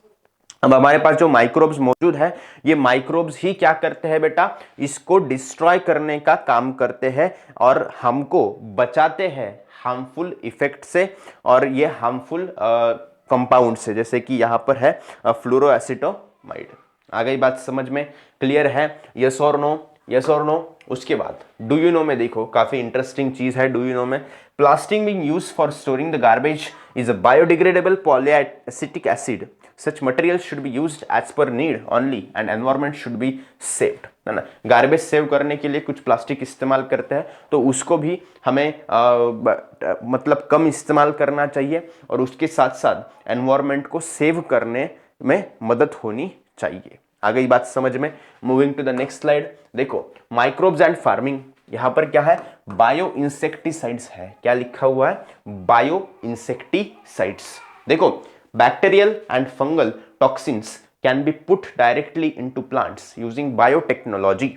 अब हमारे पास जो माइक्रोब्स मौजूद है, ये माइक्रोब्स ही क्या करते हैं बेटा, इसको डिस्ट्रॉय करने का काम करते हैं और हमको बचाते हैं हार्मफुल इफेक्ट से और ये हार्मफुल कंपाउंड से, जैसे कि यहां पर है फ्लोरोएसिटोमाइड। आ गई बात समझ में? क्लियर है? यस और नो? यस और नो? उसके बाद डू यू नो में देखो, काफी इंटरेस्टिंग चीज है डू यू नो में। Plastic being used for storing the garbage is a biodegradable polyacetic acid. Such materials should be used as per need only and environment should be saved, है ना। Garbage save करने के लिए कुछ plastic इस्तेमाल करते हैं, तो उसको भी हमें मतलब कम इस्तेमाल करना चाहिए और उसके साथ साथ एनवायरनमेंट को सेव करने में मदद होनी चाहिए। आ गई बात समझ में? Moving to the next slide. देखो माइक्रोब्स एंड फार्मिंग, यहां पर क्या है, बायो इंसेक्टिसाइड्स है। क्या लिखा हुआ है? Bio insecticides. देखो bacterial and fungal toxins can be put directly into plants using biotechnology।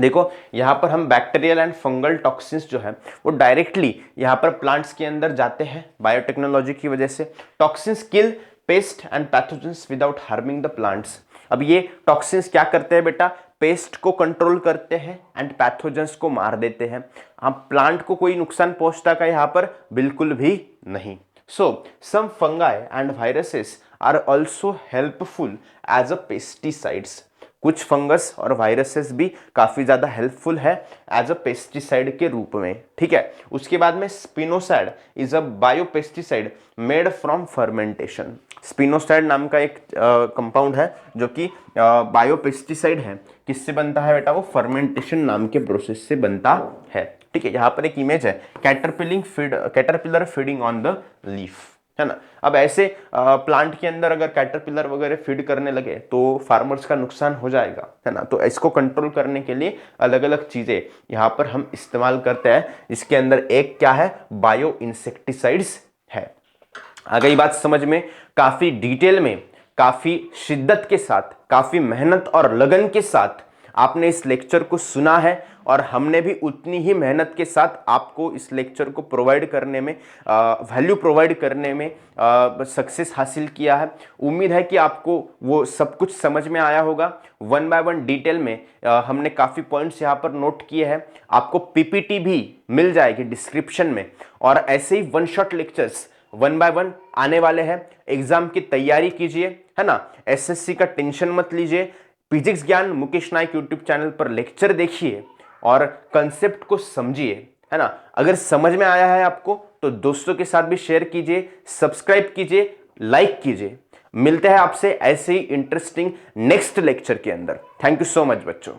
देखो यहां पर हम बैक्टीरियल एंड फंगल टॉक्सिन्स जो है वो डायरेक्टली यहां पर प्लांट्स के अंदर जाते हैं बायोटेक्नोलॉजी की वजह से। Toxins kill paste and pathogens without harming the plants. अब ये टॉक्सिन्स क्या करते हैं बेटा, पेस्ट को कंट्रोल करते हैं एंड पैथोजेंस को मार देते हैं। हम प्लांट को कोई नुकसान पहुंचता का यहां पर बिल्कुल भी नहीं। So, some fungi and viruses are also helpful as a pesticides। कुछ फंगस और वायरसेस भी काफी ज्यादा हेल्पफुल है एज अ पेस्टिसाइड के रूप में, ठीक है। उसके बाद में spinosad is a biopesticide made from fermentation. Spinosad नाम का एक कंपाउंड है जो कि बायोपेस्टिसाइड है। किससे बनता है बेटा? वो फर्मेंटेशन नाम के प्रोसेस से बनता है, ठीक है। यहाँ पर एक इमेज है caterpillar feeding on the leaf, है ना। अब ऐसे प्लांट के अंदर अगर कैटरपिलर वगैरह फीड करने लगे तो फार्मर्स का नुकसान हो जाएगा, है ना। तो इसको कंट्रोल करने के लिए अलग अलग चीजें यहाँ पर हम इस्तेमाल करते हैं। इसके अंदर एक क्या है, बायो इंसेक्टिसाइड्स है। आ गई बात समझ में? काफी डिटेल में, काफी शिद्दत के साथ, काफी मेहनत और लगन के साथ आपने इस लेक्चर को सुना है और हमने भी उतनी ही मेहनत के साथ आपको इस लेक्चर को प्रोवाइड करने में, वैल्यू प्रोवाइड करने में सक्सेस हासिल किया है। उम्मीद है कि आपको वो सब कुछ समझ में आया होगा। वन बाय वन डिटेल में हमने काफ़ी पॉइंट्स यहाँ पर नोट किए हैं। आपको पीपीटी भी मिल जाएगी डिस्क्रिप्शन में और ऐसे ही one shot lectures one by one आने वाले हैं। एग्जाम की तैयारी कीजिए, है ना। एसएससी का टेंशन मत लीजिए। फिजिक्स ज्ञान मुकेश नायक यूट्यूब चैनल पर लेक्चर देखिए और कंसेप्ट को समझिए, है ना। अगर समझ में आया है आपको तो दोस्तों के साथ भी शेयर कीजिए, सब्सक्राइब कीजिए, लाइक कीजिए। मिलते हैं आपसे ऐसे ही इंटरेस्टिंग नेक्स्ट लेक्चर के अंदर। थैंक यू सो मच बच्चों।